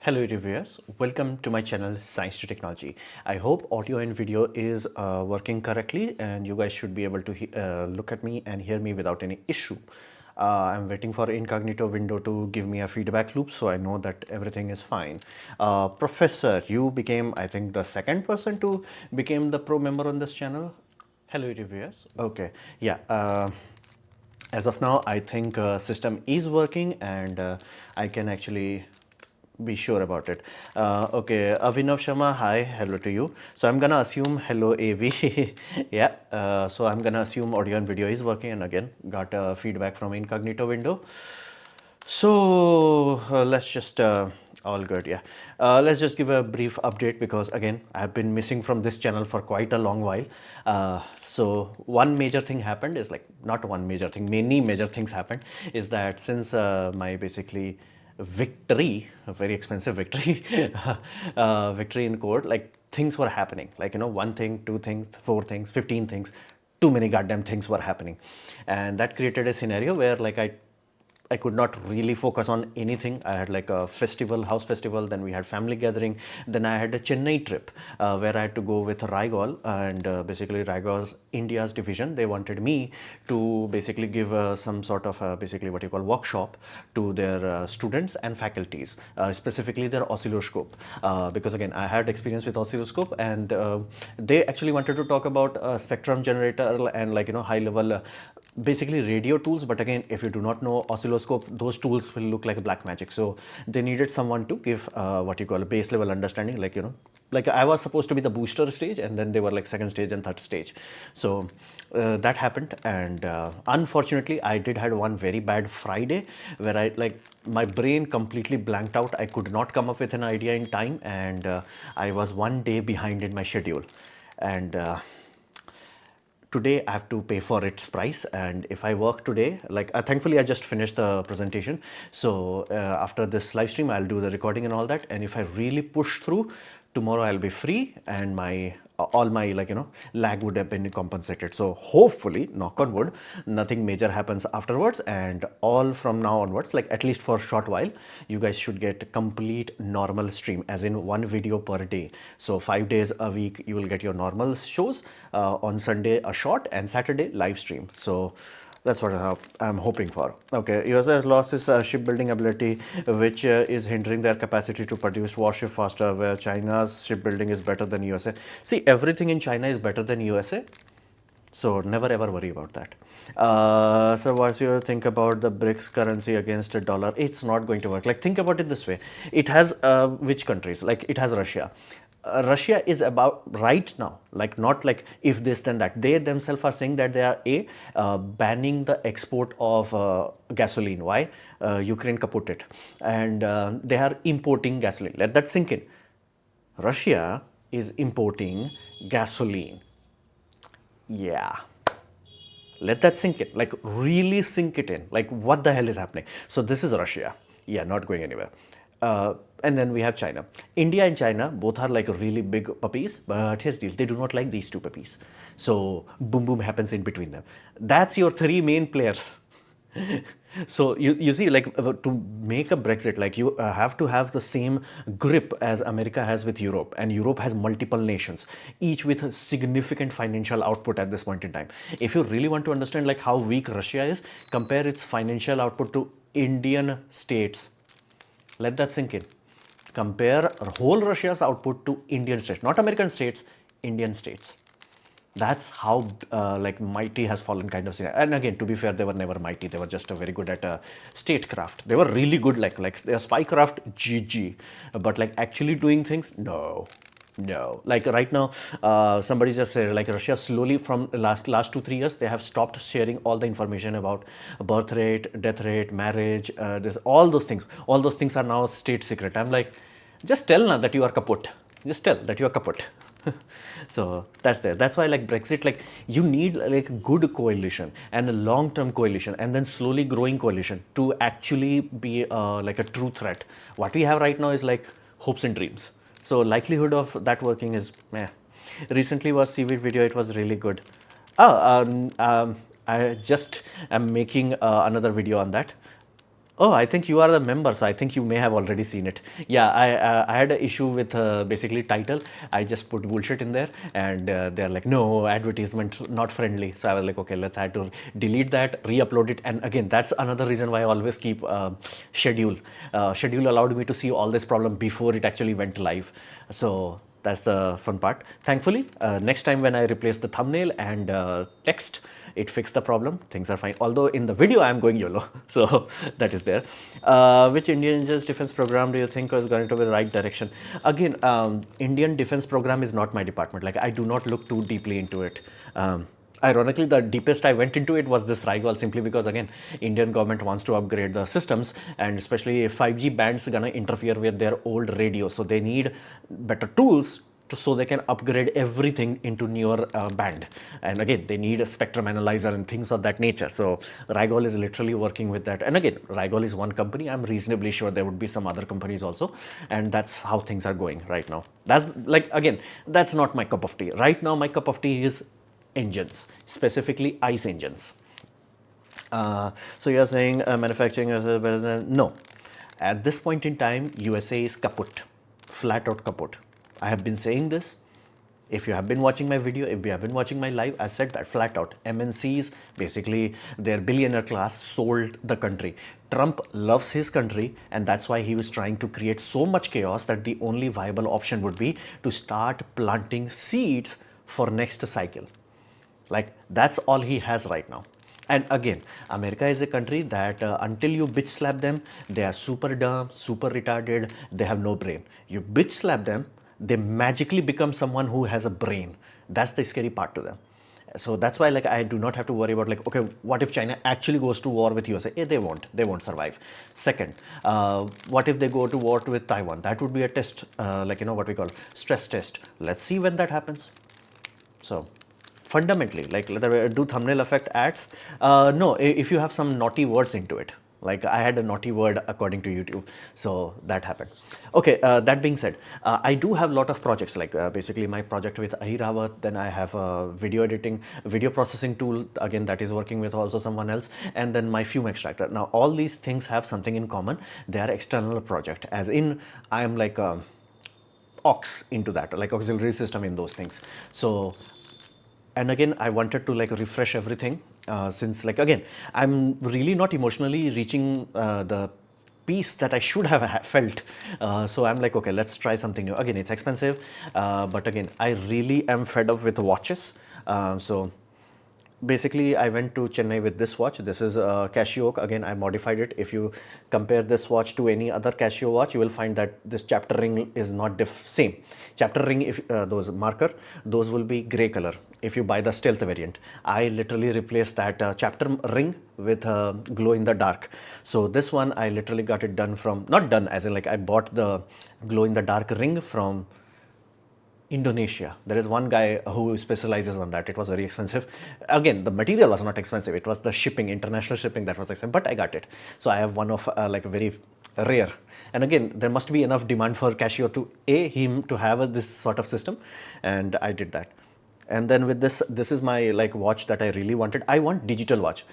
Hello reviewers, welcome to my channel Science to Technology. I hope audio and video is working correctly and you guys should be able to look at me and hear me without any issue. I'm waiting for incognito window to give me a feedback loop so I know that everything is fine. Professor, you became I think the second person to become the pro member on this channel. Hello reviewers. Okay, yeah. As of now, I think system is working and I can actually be sure about it. Okay, Avinav Sharma, hi, hello to you. So I'm gonna assume hello AV. Yeah, so I'm gonna assume audio and video is working, and again got feedback from incognito window. So let's just all good, yeah. Let's just give a brief update because again I've been missing from this channel for quite a long while. So one major thing happened is like not one major thing, many major things happened is that since my basically victory, a very expensive victory, victory in court, like things were happening, like one thing, two things, four things, 15 things, too many goddamn things were happening, and that created a scenario where like I could not really focus on anything. I had like a festival, house festival, then we had family gathering, then I had a Chennai trip where I had to go with Raigol, and basically Raigol's India's division, they wanted me to basically give some sort of basically what you call workshop to their students and faculties, specifically their oscilloscope, because again I had experience with oscilloscope, and they actually wanted to talk about spectrum generator and like high level basically radio tools, but again if you do not know oscilloscope, those tools will look like black magic. So they needed someone to give what you call a base level understanding, like like I was supposed to be the booster stage and then they were like second stage and third stage. So that happened, and unfortunately I did had one very bad Friday where I like my brain completely blanked out. I could not come up with an idea in time, and I was one day behind in my schedule, and today I have to pay for its price. And if I work today, like thankfully I just finished the presentation, so after this live stream I'll do the recording and all that, and if I really push through, tomorrow I'll be free and my all my like lag would have been compensated. So hopefully, knock on wood, nothing major happens afterwards, and all from now onwards, like at least for a short while, you guys should get complete normal stream, as in one video per day. So 5 days a week you will get your normal shows, on Sunday a short, and Saturday live stream. So that's what I'm hoping for. Okay, USA has lost its shipbuilding ability, which is hindering their capacity to produce warship faster, where China's shipbuilding is better than USA. See, everything in China is better than USA. So never ever worry about that. So what's your think about the BRICS currency against a dollar? It's not going to work. Like think about it this way. It has which countries? Like it has Russia. Russia is about right now, like not like if this then that. They themselves are saying that they are banning the export of gasoline. Why? Ukraine kaput it, and they are importing gasoline. Let that sink in. Russia is importing gasoline. Yeah, let that sink in, like really sink it in, like what the hell is happening. So this is Russia, yeah, not going anywhere. And then we have China. India and China both are like really big puppies, but here's the deal, they do not like these two puppies. So boom boom happens in between them. That's your three main players. So you see, like to make a Brexit, like you have to have the same grip as America has with Europe, and Europe has multiple nations, each with a significant financial output at this point in time. If you really want to understand like how weak Russia is, compare its financial output to Indian states. Let that sink in. Compare whole Russia's output to Indian states, not American states, Indian states. That's how like mighty has fallen kind of scenario. And again, to be fair, they were never mighty. They were just very good at statecraft. They were really good, like their spycraft, GG. But like actually doing things, no. No, like right now, somebody just said like Russia slowly from last 2-3 years they have stopped sharing all the information about birth rate, death rate, marriage, this all those things. All those things are now state secret. I'm like, just tell now that you are kaput. Just tell that you are kaput. So that's there. That's why like Brexit, like you need like good coalition and a long-term coalition and then slowly growing coalition to actually be like a true threat. What we have right now is like hopes and dreams. So likelihood of that working is meh. Recently was seaweed video. It was really good. I just am making another video on that. Oh, I think you are the member, so I think you may have already seen it. Yeah, I had an issue with basically title. I just put bullshit in there, and they're like, no, advertisement not friendly. So I was like, okay, let's have to delete that, re-upload it, and again, that's another reason why I always keep schedule. Schedule allowed me to see all this problem before it actually went live. So that's the fun part. Thankfully, next time when I replace the thumbnail and text, it fixed the problem. Things are fine. Although in the video, I'm going YOLO. So that is there. Which Indian defense program do you think is going to be the right direction? Again, Indian defense program is not my department. Like, I do not look too deeply into it. Ironically, the deepest I went into it was this Raigal, simply because again, Indian government wants to upgrade the systems, and especially 5G bands gonna interfere with their old radio, so they need better tools so they can upgrade everything into newer band. And again, they need a spectrum analyzer and things of that nature. So Raigal is literally working with that. And again, Raigal is one company. I'm reasonably sure there would be some other companies also, and that's how things are going right now. That's like, again, that's not my cup of tea right now. My cup of tea is engines, specifically ICE engines. So you're saying manufacturing is better than, no. At this point in time, USA is kaput, flat out kaput. I have been saying this. If you have been watching my video, if you have been watching my live, I said that flat out. MNCs, basically their billionaire class, sold the country. Trump loves his country, and that's why he was trying to create so much chaos that the only viable option would be to start planting seeds for next cycle. Like, that's all he has right now. And again, America is a country that until you bitch slap them, they are super dumb, super retarded, they have no brain. You bitch slap them, they magically become someone who has a brain. That's the scary part to them. So that's why, like, I do not have to worry about, like, okay, what if China actually goes to war with USA? They won't survive. Second, what if they go to war with Taiwan? That would be a test, like, what we call stress test. Let's see when that happens. So fundamentally, like, do thumbnail affect ads? No, if you have some naughty words into it. Like, I had a naughty word according to YouTube, so that happened. Okay, that being said, I do have a lot of projects, like basically my project with Ahirawat, then I have a video editing, video processing tool, again, that is working with also someone else, and then my fume extractor. Now, all these things have something in common. They are external project, as in, I am like aux into that, like auxiliary system in those things. So, and again, I wanted to like refresh everything, since, like, again, I'm really not emotionally reaching the peace that I should have felt. So I'm like, okay, let's try something new. Again, it's expensive, but again, I really am fed up with watches. So basically, I went to Chennai with this watch. This is a Casio. Again, I modified it. If you compare this watch to any other Casio watch, you will find that this chapter ring is not same. Chapter ring, if those marker, those will be gray color. If you buy the stealth variant, I literally replaced that chapter ring with glow in the dark. So this one, I literally got it done from, not done as in, like, I bought the glow in the dark ring from Indonesia. There is one guy who specializes on that. It was very expensive. Again, the material was not expensive. It was the shipping, international shipping, that was expensive, but I got it. So I have one of like very rare. And again, there must be enough demand for Casio to him to have this sort of system, and I did that. And then with this is my like watch that I really wanted. I want digital watch.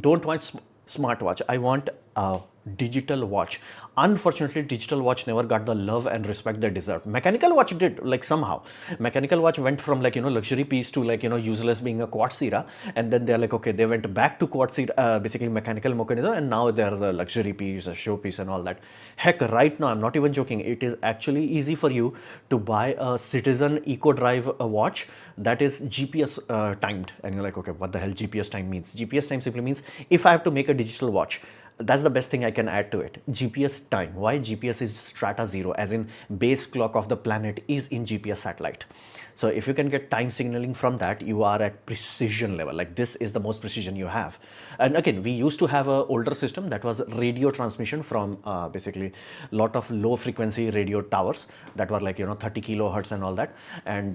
Don't want smart watch. I want a digital watch. Unfortunately, digital watch never got the love and respect they deserve. Mechanical watch did, like, somehow. Mechanical watch went from, like, luxury piece to, like, useless being a quartz era, and then they're like, okay, they went back to quartz era, basically mechanical mechanism, and now they're the luxury piece, a show piece and all that. Heck, right now, I'm not even joking, it is actually easy for you to buy a Citizen Eco Drive watch that is GPS timed, and you're like, okay, what the hell GPS time means? GPS time simply means, if I have to make a digital watch, that's the best thing I can add to it. GPS time. Why? GPS is strata 0, as in base clock of the planet is in GPS satellite. So if you can get time signaling from that, you are at precision level. Like, this is the most precision you have. And again, we used to have an older system that was radio transmission from basically a lot of low frequency radio towers that were like, 30 kilohertz and all that. And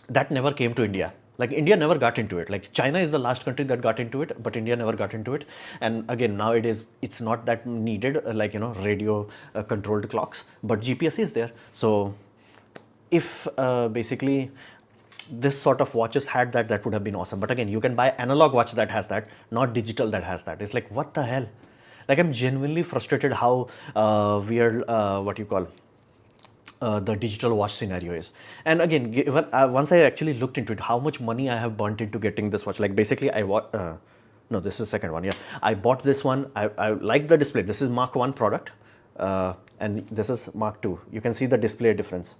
that never came to India. Like, India never got into it. Like, China is the last country that got into it, but India never got into it. And again, nowadays, it's not that needed, like, radio controlled clocks, but GPS is there. So if basically this sort of watches had that, that would have been awesome. But again, you can buy analog watch that has that, not digital that has that. It's like, what the hell? Like I'm genuinely frustrated how weird, what you call, the digital watch scenario is. And again, given, once I actually looked into it, how much money I have burnt into getting this watch. Like basically no, this is second one. Yeah, I bought this one. I like the display. This is Mark 1 product, and this is Mark 2. You can see the display difference.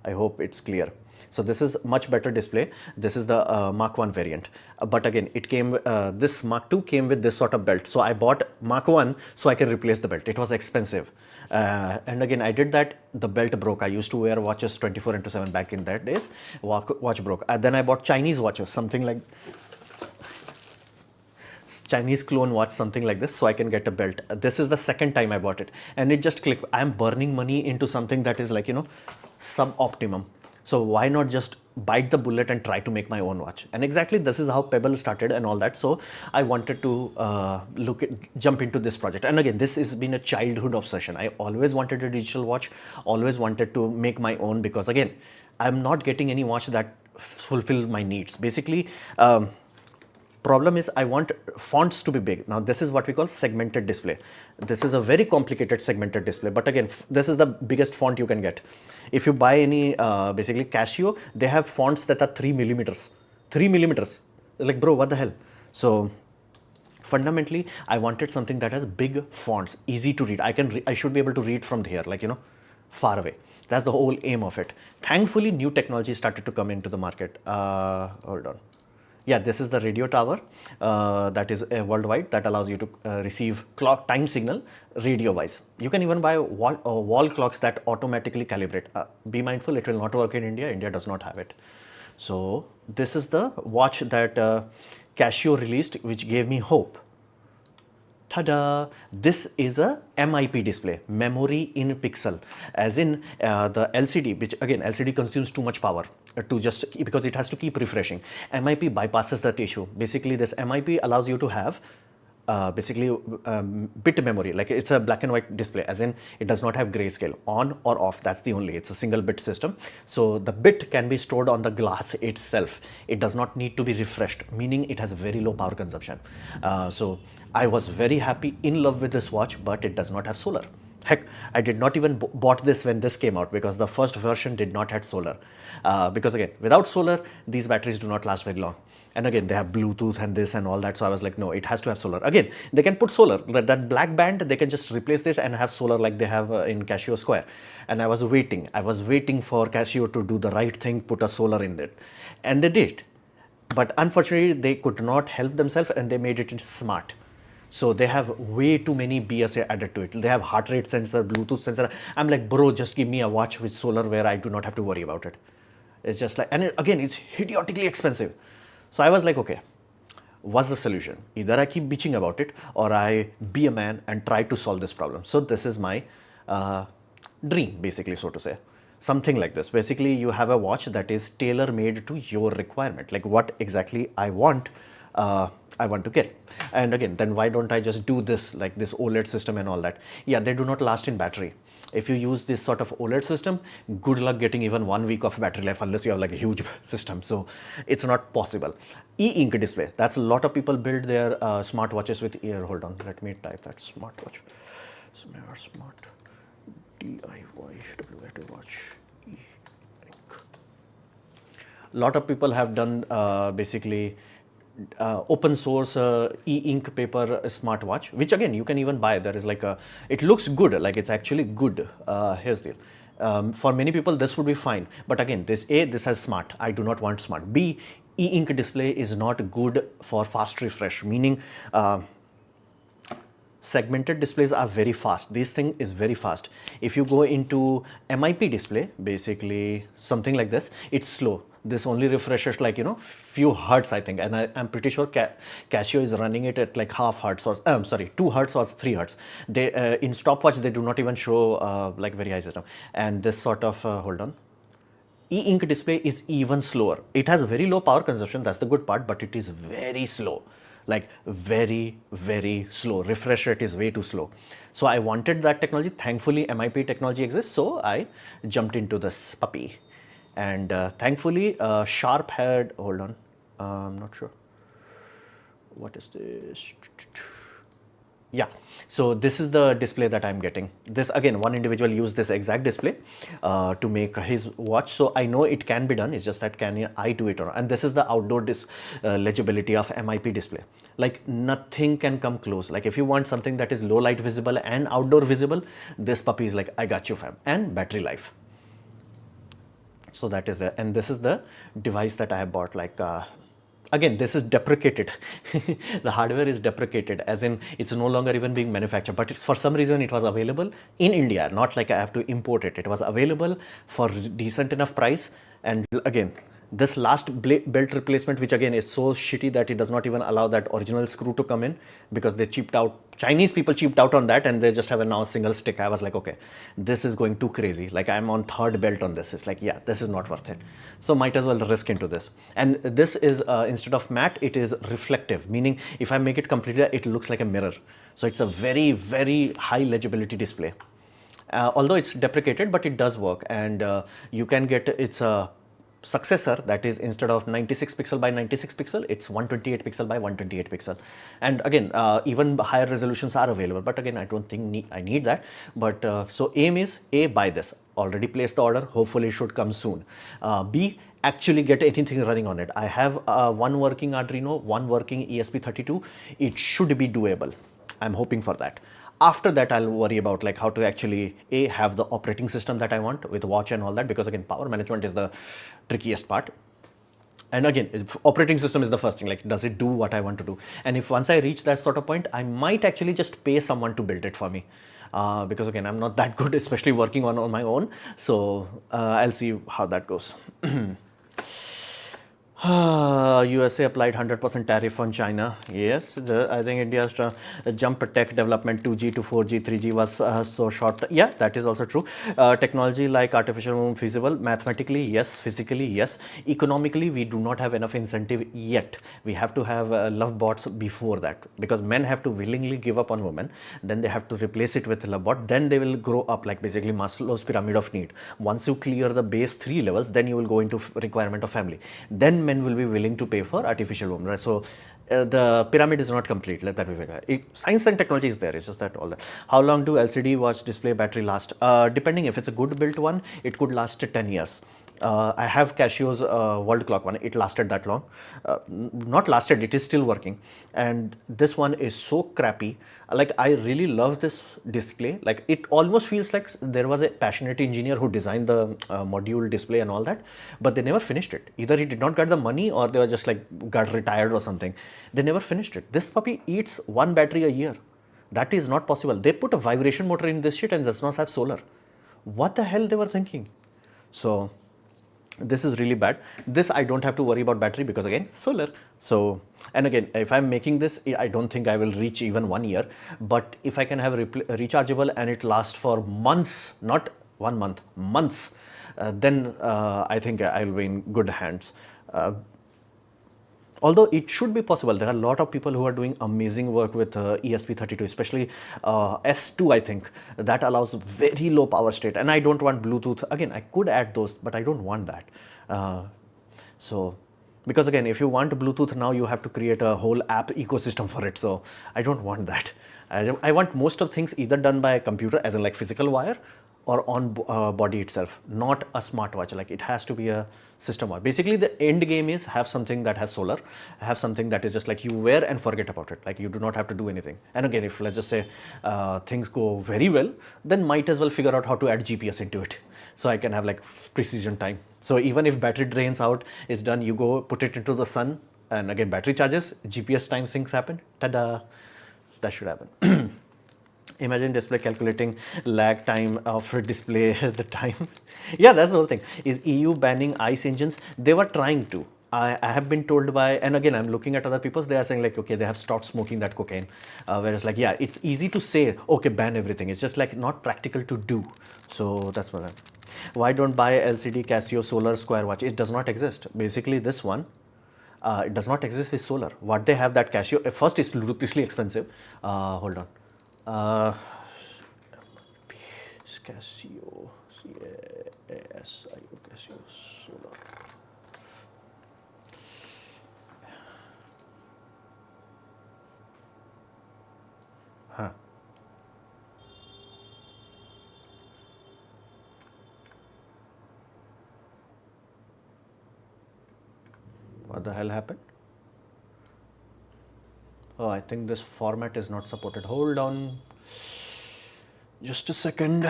I hope it's clear. So this is much better display. This is the Mark 1 variant. But again, it came, this Mark 2 came with this sort of belt. So I bought Mark 1 so I can replace the belt. It was expensive. And again, I did that, the belt broke. I used to wear watches 24/7 back in that days. Watch broke. Then I bought Chinese watches, something like Chinese clone watch, something like this, so I can get a belt. This is the second time I bought it, and it just clicked. I'm burning money into something that is like, sub-optimum. So why not just bite the bullet and try to make my own watch? And exactly this is how Pebble started and all that. So I wanted to jump into this project. And again, this has been a childhood obsession. I always wanted a digital watch, always wanted to make my own, because again, I'm not getting any watch that fulfill my needs. Basically, problem is I want fonts to be big. Now this is what we call segmented display. This is a very complicated segmented display, but again, this is the biggest font you can get. If you buy any basically Casio, they have fonts that are 3 millimeters. 3 millimeters. Like, bro, what the hell? So fundamentally, I wanted something that has big fonts, easy to read. I should be able to read from here, like, far away. That's the whole aim of it. Thankfully, new technology started to come into the market. Hold on. Yeah, this is the radio tower that is worldwide, that allows you to receive clock time signal radio wise. You can even buy wall clocks that automatically calibrate. Be mindful, it will not work in India. India does not have it. So this is the watch that Casio released, which gave me hope. Ta-da! This is a MIP display, memory in pixel, as in the LCD, which again, LCD consumes too much power to just, because it has to keep refreshing. MIP bypasses that issue. Basically, this MIP allows you to have bit memory, like it's a black and white display, as in it does not have grayscale, on or off. That's the only, it's a single bit system. So the bit can be stored on the glass itself. It does not need to be refreshed, meaning it has very low power consumption. So I was very happy, in love with this watch, but it does not have solar. Heck, I did not even bought this when this came out, because the first version did not have solar. Because again, without solar, these batteries do not last very long. And again, they have Bluetooth and this and all that. So I was like, no, it has to have solar. Again, they can put solar. That black band, they can just replace this and have solar like they have in Casio Square. And I was waiting for Casio to do the right thing, put a solar in it. And they did. But unfortunately, they could not help themselves, and they made it smart. So they have way too many BS added to it. They have heart rate sensor, Bluetooth sensor. I'm like, bro, just give me a watch with solar where I do not have to worry about it. It's just like, and again, it's idiotically expensive. So I was like, okay, what's the solution? Either I keep bitching about it, or I be a man and try to solve this problem. So this is my dream, basically, so to say. Something like this. Basically, you have a watch that is tailor-made to your requirement, like what exactly I want to get. And again, then why don't I just do this, like this OLED system and all that? Yeah, they do not last in battery. If you use this sort of OLED system, good luck getting even 1 week of battery life, unless you have like a huge system. So it's not possible. E-ink display. That's a lot of people build their smartwatches with ear. Hold on, let me type that smartwatch. Smart DIY watch. E-ink. A lot of people have done basically open source e-ink paper smartwatch, which again you can even buy. There is like a, it looks good, like it's actually good. Here's the deal. For many people this would be fine, but again, this has smart. I do not want smart. B, e-ink display is not good for fast refresh, meaning segmented displays are very fast. This thing is very fast. If you go into MIP display, basically something like this, it's slow. This only refreshes like, few hertz, I think. And I'm pretty sure Casio is running it at like half hertz, or 2 hertz or 3 hertz. They in stopwatch, they do not even show like very high system. And this sort of, hold on. E-ink display is even slower. It has very low power consumption, that's the good part, but it is very slow. Like very, very slow. Refresh rate is way too slow. So I wanted that technology. Thankfully, MIP technology exists. So I jumped into this puppy. And thankfully, Sharp had, hold on, I'm not sure. What is this? Yeah, so this is the display that I'm getting. This again, one individual used this exact display to make his watch. So I know it can be done. It's just that can I do it or not? And this is the outdoor legibility of MIP display. Like nothing can come close. Like if you want something that is low light visible and outdoor visible, this puppy is like, I got you fam. And battery life. So that is there. And this is the device that I have bought, like again, this is deprecated. The hardware is deprecated, as in it's no longer even being manufactured, but for some reason it was available in India, not like I have to import it. It was available for decent enough price. And again, this last belt replacement, which again is so shitty that it does not even allow that original screw to come in, because they cheaped out, Chinese people cheaped out on that, and they just have a now single stick. I was like, okay, this is going too crazy. Like I'm on third belt on this. It's like, yeah, this is not worth it. So might as well risk into this. And this is instead of matte, it is reflective, meaning if I make it completely, it looks like a mirror. So it's a very, very high legibility display. Although it's deprecated, but it does work, and you can get its successor, that is instead of 96 pixel by 96 pixel, it's 128 pixel by 128 pixel. And again, even higher resolutions are available, but again, I don't think I need that. But so aim is A, buy this, already placed the order, hopefully it should come soon. B, actually get anything running on it. I have one working Arduino, one working ESP32. It should be doable. I'm hoping for that. After that, I'll worry about like how to actually have the operating system that I want with watch and all that, because again, power management is the trickiest part. And again, operating system is the first thing, like does it do what I want to do? And if once I reach that sort of point, I might actually just pay someone to build it for me. Because again, I'm not that good, especially working on my own. So I'll see how that goes. USA applied 100% tariff on China. Yes, I think India's jump tech development 2G to 4G, 3G was so short. Yeah, that is also true. Technology like artificial womb feasible. Mathematically, yes. Physically, yes. Economically, we do not have enough incentive yet. We have to have love bots before that, because men have to willingly give up on women. Then they have to replace it with love bot. Then they will grow up like basically Maslow's pyramid of need. Once you clear the base 3 levels, then you will go into requirement of family. Then men will be willing to pay for artificial womb, right? So the pyramid is not complete. Let that be very science and technology is there. It's just that all that. How long do LCD watch display battery last? Depending, if it's a good built one, it could last 10 years. I have Casio's world clock one. It lasted that long. Not lasted, it is still working. And this one is so crappy. Like I really love this display. Like it almost feels like there was a passionate engineer who designed the module display and all that, but they never finished it. Either he did not get the money, or they were just like got retired or something. They never finished it. This puppy eats one battery a year. That is not possible. They put a vibration motor in this shit and does not have solar. What the hell they were thinking? So this is really bad. This I don't have to worry about battery, because again, solar. So, and again, if I'm making this, I don't think I will reach even 1 year. But if I can have rechargeable and it lasts for months, not 1 month, months, then I think I will be in good hands. Although it should be possible. There are a lot of people who are doing amazing work with ESP32, especially S2, I think, that allows very low power state. And I don't want Bluetooth. Again, I could add those, but I don't want that. So, because again, if you want Bluetooth now, you have to create a whole app ecosystem for it. So I don't want that. I want most of things either done by a computer, as in like physical wire, or on body itself, not a smartwatch. Like it has to be a system watch. Basically, the end game is have something that has solar, have something that is just like you wear and forget about it. Like you do not have to do anything. And again, if let's just say things go very well, then might as well figure out how to add GPS into it, so I can have like precision time. So even if battery drains out is done, you go put it into the sun, and again battery charges, GPS time syncs happen. Tada! That should happen. Imagine display calculating lag time of display the time. Yeah, that's the whole thing. Is EU banning ICE engines? They were trying to. I have been told by, and again, I'm looking at other people's, they are saying like, okay, they have stopped smoking that cocaine. Whereas like, yeah, it's easy to say, okay, ban everything. It's just like not practical to do. So that's what I'm. Why don't buy LCD Casio solar square watch? It does not exist. Basically this one, it does not exist with solar. What they have that Casio, first is ludicrously expensive. Hold on. Casio, C-A-S-I-O, Casio solar. Huh. What the hell happened? Oh, I think this format is not supported. Hold on just a second.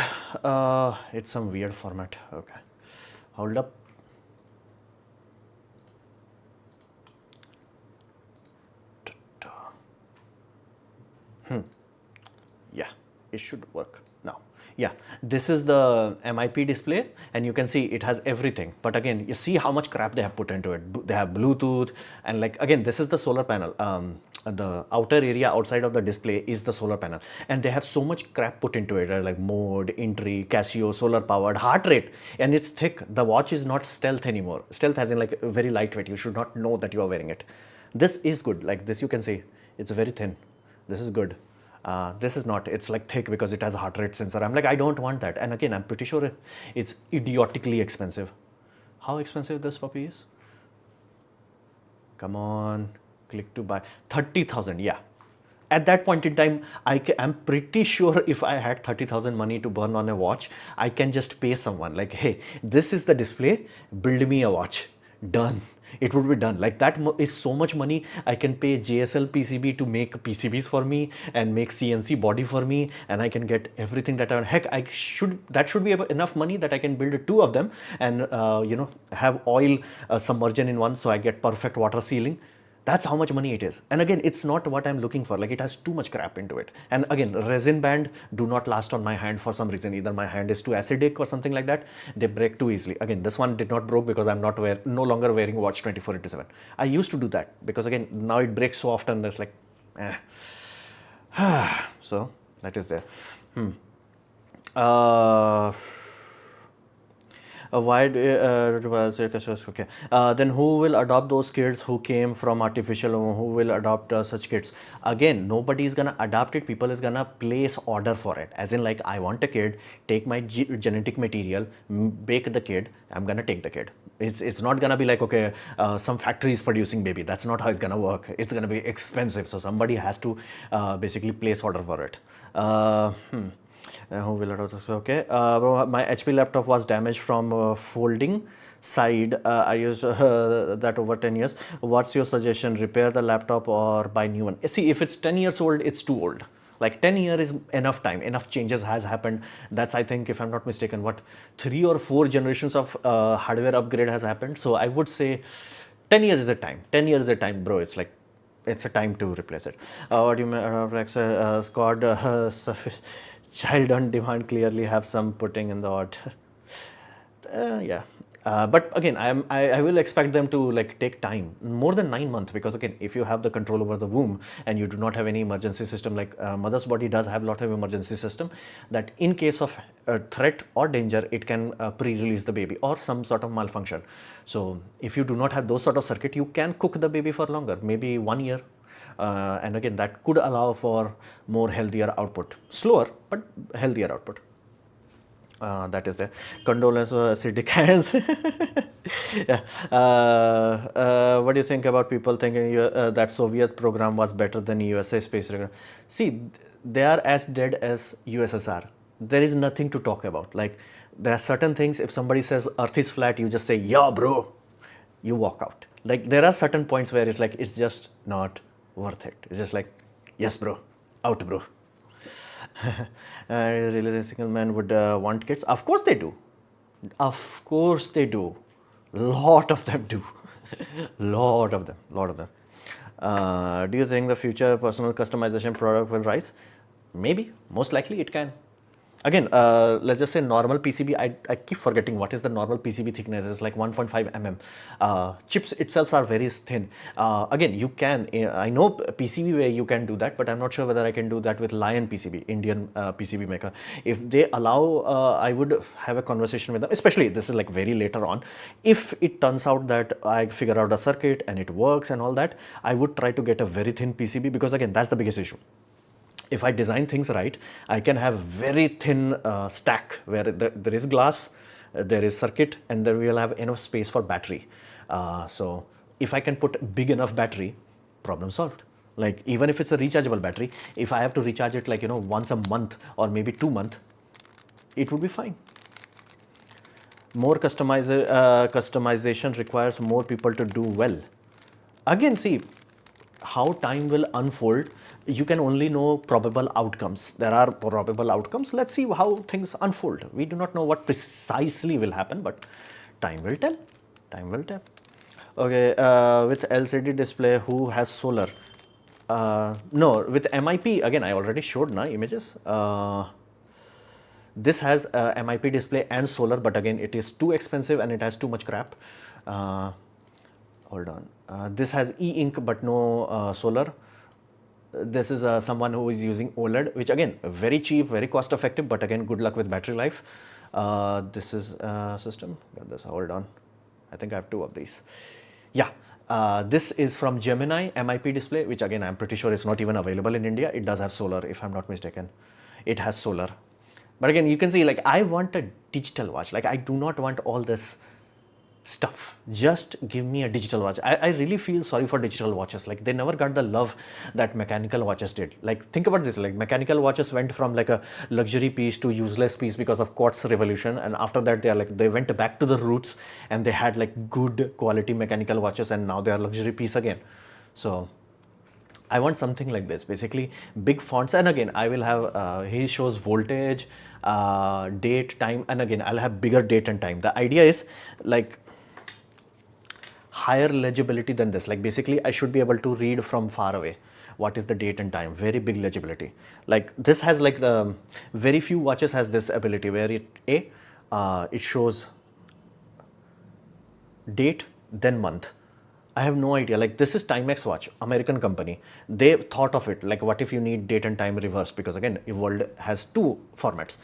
It's some weird format. Okay. Hold up. Yeah, it should work now. Yeah, this is the MIP display and you can see it has everything. But again, you see how much crap they have put into it. They have Bluetooth and like, again, this is the solar panel. The outer area outside of the display is the solar panel. And they have so much crap put into it, like mode, entry, Casio, solar powered, heart rate. And it's thick. The watch is not stealth anymore. Stealth as in like very lightweight. You should not know that you are wearing it. This is good. Like this you can see, it's very thin. This is good. This is not, it's like thick because it has a heart rate sensor. I'm like, I don't want that. And again, I'm pretty sure it's idiotically expensive. How expensive this puppy is? Come on, click to buy. 30,000, yeah. At that point in time, I'm pretty sure if I had 30,000 money to burn on a watch, I can just pay someone like, hey, this is the display, build me a watch. Done. It would be done. Like that is so much money. I can pay JSL PCB to make PCBs for me and make CNC body for me, and I can get everything that I want. Heck, that should be enough money that I can build two of them and have oil submersion in one, so I get perfect water sealing. That's how much money it is. And again, it's not what I'm looking for. Like it has too much crap into it. And again, resin band do not last on my hand for some reason. Either my hand is too acidic or something like that. They break too easily. Again, this one did not broke because I'm no longer wearing watch 24/7. I used to do that because again, now it breaks so often. It's like, so that is there. Why do okay. Then who will adopt those kids who came from artificial? Who will adopt such kids? Again, nobody is gonna adopt it. People is gonna place order for it. As in, like, I want a kid. Take my genetic material, bake the kid. I'm gonna take the kid. It's not gonna be like, okay, some factory is producing baby. That's not how it's gonna work. It's gonna be expensive. So somebody has to basically place order for it. Who will adopt this? Okay. My HP laptop was damaged from folding side. I used that over 10 years. What's your suggestion? Repair the laptop or buy new one? See, if it's 10 years old, it's too old. Like 10 years is enough time. Enough changes has happened. That's, I think, if I'm not mistaken, what 3 or 4 generations of hardware upgrade has happened. So I would say 10 years is a time. 10 years is a time, bro. It's like, it's a time to replace it. What do you mean? Like, squad surface. Child on demand clearly have some putting in the order. Yeah. But again, I will expect them to like take time, more than 9 months, because again, if you have the control over the womb and you do not have any emergency system, like mother's body does have a lot of emergency system, that in case of threat or danger, it can pre-release the baby or some sort of malfunction. So if you do not have those sort of circuit, you can cook the baby for longer, maybe 1 year. And again, that could allow for more healthier output, slower but healthier output. That is the condolence acidic hands. Yeah. What do you think about people thinking that Soviet program was better than USA space program? See, they are as dead as USSR. There is nothing to talk about. Like, there are certain things, if somebody says earth is flat, you just say, yeah bro, you walk out. Like, there are certain points where it's like, it's just not worth it. It's just like, yes bro, out bro. Really, a single man would want kids? Of course they do. Of course they do. Lot of them do. Lot of them. Do you think the future personal customization product will rise? Maybe. Most likely it can. Again, let's just say normal PCB, I keep forgetting what is the normal PCB thickness. It's like 1.5 mm. Chips itself are very thin. Again, you can, I know PCB way you can do that, but I'm not sure whether I can do that with Lion PCB, Indian PCB maker. If they allow, I would have a conversation with them, especially this is like very later on. If it turns out that I figure out a circuit and it works and all that, I would try to get a very thin PCB, because again, that's the biggest issue. If I design things right, I can have very thin stack where there is glass, there is circuit, and then we will have enough space for battery. So if I can put big enough battery, problem solved. Like, even if it's a rechargeable battery, if I have to recharge it like, once a month or maybe 2 months, it would be fine. More customization requires more people to do well. again, see how time will unfold. You can only know probable outcomes. There are probable outcomes. Let's see how things unfold. We do not know what precisely will happen, but time will tell. Time will tell. Okay, with LCD display, who has solar? No, with MIP, again, I already showed na images. This has MIP display and solar, but again, it is too expensive and it has too much crap. Hold on. This has e-ink, but no solar. This is someone who is using OLED, which again, very cheap, very cost effective, but again, good luck with battery life. This is system. Got this. Hold on. I think I have two of these. Yeah. This is from Gemini MIP display, which again, I'm pretty sure is not even available in India. It does have solar, if I'm not mistaken. It has solar. But again, you can see, like, I want a digital watch. Like, I do not want all this stuff. Just give me a digital watch. I really feel sorry for digital watches. Like, they never got the love that mechanical watches did. Like, think about this. Like, mechanical watches went from like a luxury piece to useless piece because of quartz revolution, and after that they went back to the roots and they had like good quality mechanical watches, and now they are luxury piece again. So I want something like this, basically big fonts, and again I will have he shows voltage, date, time, and again I'll have bigger date and time. The idea is like higher legibility than this. Like, basically I should be able to read from far away what is the date and time. Very big legibility. Like, this has like the very few watches has this ability where it shows date then month. I have no idea. Like, this is Timex watch, American company. They thought of it. Like, what if you need date and time reverse? Because again, world has two formats.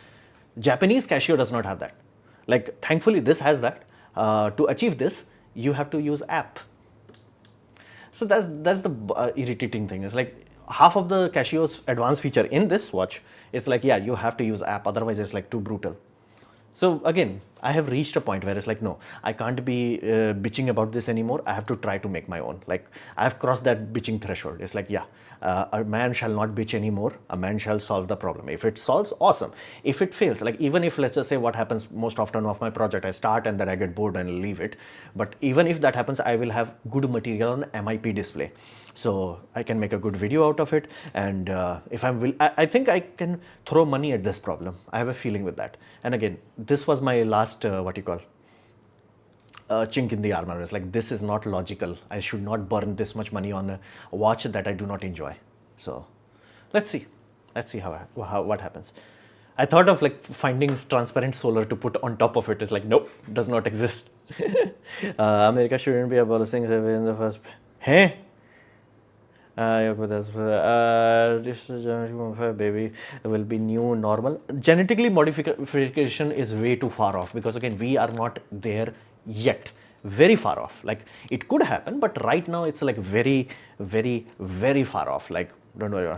Japanese Casio does not have that. Like, thankfully this has that. To achieve this, you have to use app. So that's the irritating thing. It's like half of the Casio's advanced feature in this watch is like, yeah, you have to use app, otherwise it's like too brutal. So again, I have reached a point where it's like, no, I can't be bitching about this anymore. I have to try to make my own. Like, I have crossed that bitching threshold. It's like, yeah, a man shall not bitch anymore. A man shall solve the problem. If it solves, awesome. If it fails, like, even if, let's just say what happens most often of my project, I start and then I get bored and leave it. But even if that happens, I will have good material on MIP display. So I can make a good video out of it, and if I think I can throw money at this problem. I have a feeling with that. And again, this was my last chink in the armor. It's like, this is not logical. I should not burn this much money on a watch that I do not enjoy. So let's see how what happens. I thought of like finding transparent solar to put on top of it. It's like, nope, does not exist. America shouldn't be abolishing slavery in the first. Hey. This baby will be new normal. Genetically modification is way too far off, because again, we are not there yet. Very far off. Like, it could happen, but right now it's like very, very, very far off. Like, don't worry.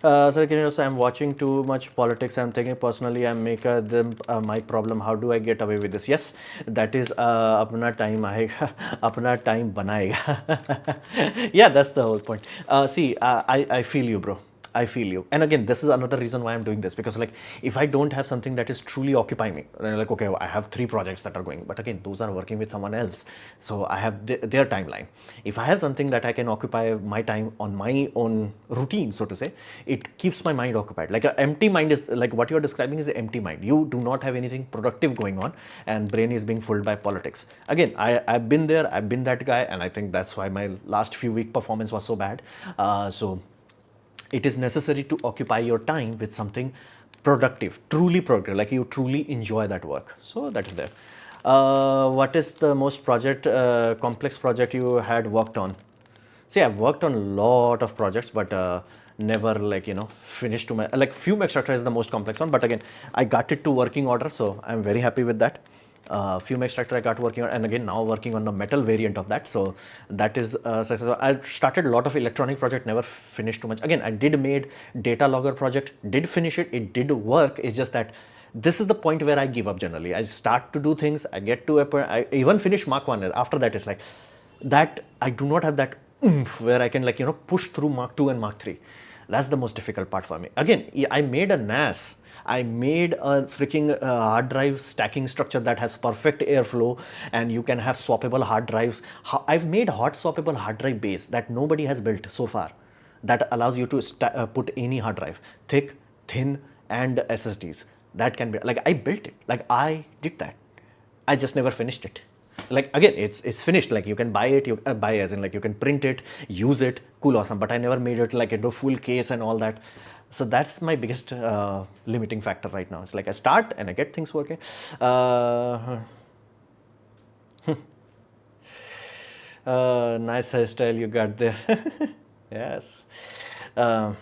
So can you say I'm watching too much politics? I'm thinking personally, I'm making them my problem. How do I get away with this? Yes, that is apna time aayega, apna time banayega. Yeah, that's the whole point. See, I feel you, bro. I feel you. And again, this is another reason why I'm doing this, because like, if I don't have something that is truly occupying me, like, okay, I have 3 projects that are going, but again, those are working with someone else. So I have their timeline. If I have something that I can occupy my time on my own routine, so to say, it keeps my mind occupied. Like, an empty mind is like what you're describing is an empty mind. You do not have anything productive going on, and brain is being fooled by politics. Again, I've been there, I've been that guy, and I think that's why my last few week performance was so bad. So it is necessary to occupy your time with something productive, truly productive, like you truly enjoy that work. So that is there. What is the most complex project you had worked on? See, I've worked on a lot of projects, but never like, finished to my, like, Fume Extractor is the most complex one, but again, I got it to working order, so I'm very happy with that. Fume Extractor I got working on, and again now working on the metal variant of that, so that is successful. I started a lot of electronic project, never finished too much. Again, I did made data logger project, did finish it, it did work. It's just that this is the point where I give up generally. I start to do things, I get to a point, I even finish Mark 1, after that it's like, that I do not have that oomph where I can like, push through Mark 2 and Mark 3. That's the most difficult part for me. Again, I made a NAS. I made a freaking hard drive stacking structure that has perfect airflow, and you can have swappable hard drives. I've made hot swappable hard drive base that nobody has built so far, that allows you to put any hard drive, thick, thin, and SSDs. That can be like, I built it, like I did that. I just never finished it. Like again, it's finished. Like you can buy it, you buy as in like you can print it, use it, cool, awesome. But I never made it like into full case and all that. So that's my biggest limiting factor right now. It's like I start and I get things working. Nice hairstyle you got there. Yes. Uh,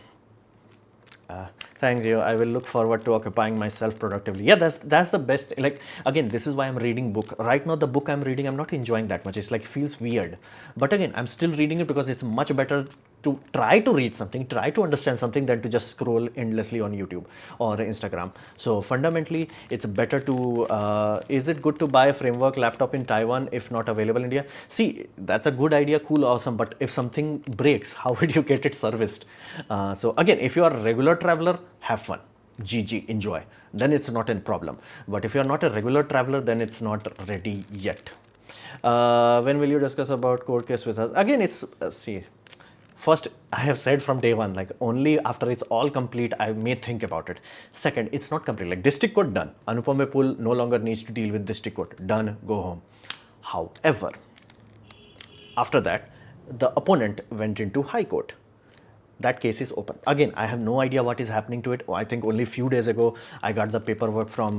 Thank you. I will look forward to occupying myself productively. Yeah, that's the best. Like again, this is why I'm reading book. Right now, the book I'm reading, I'm not enjoying that much. It's like feels weird. But again, I'm still reading it because it's much better to try to read something, try to understand something than to just scroll endlessly on YouTube or Instagram. So fundamentally, it's better to, is it good to buy a framework laptop in Taiwan if not available in India? See, that's a good idea, cool, awesome. But if something breaks, how would you get it serviced? So again, if you are a regular traveler, have fun. GG, enjoy. Then it's not a problem. But if you're not a regular traveler, then it's not ready yet. When will you discuss about court case with us? Again, it's, see, first, I have said from day one, like only after it's all complete, I may think about it. Second, it's not complete. Like district court done. Anupam Vipul no longer needs to deal with district court. Done, go home. However, after that, the opponent went into high court. That case is open. Again, I have no idea what is happening to it. I think only a few days ago, I got the paperwork from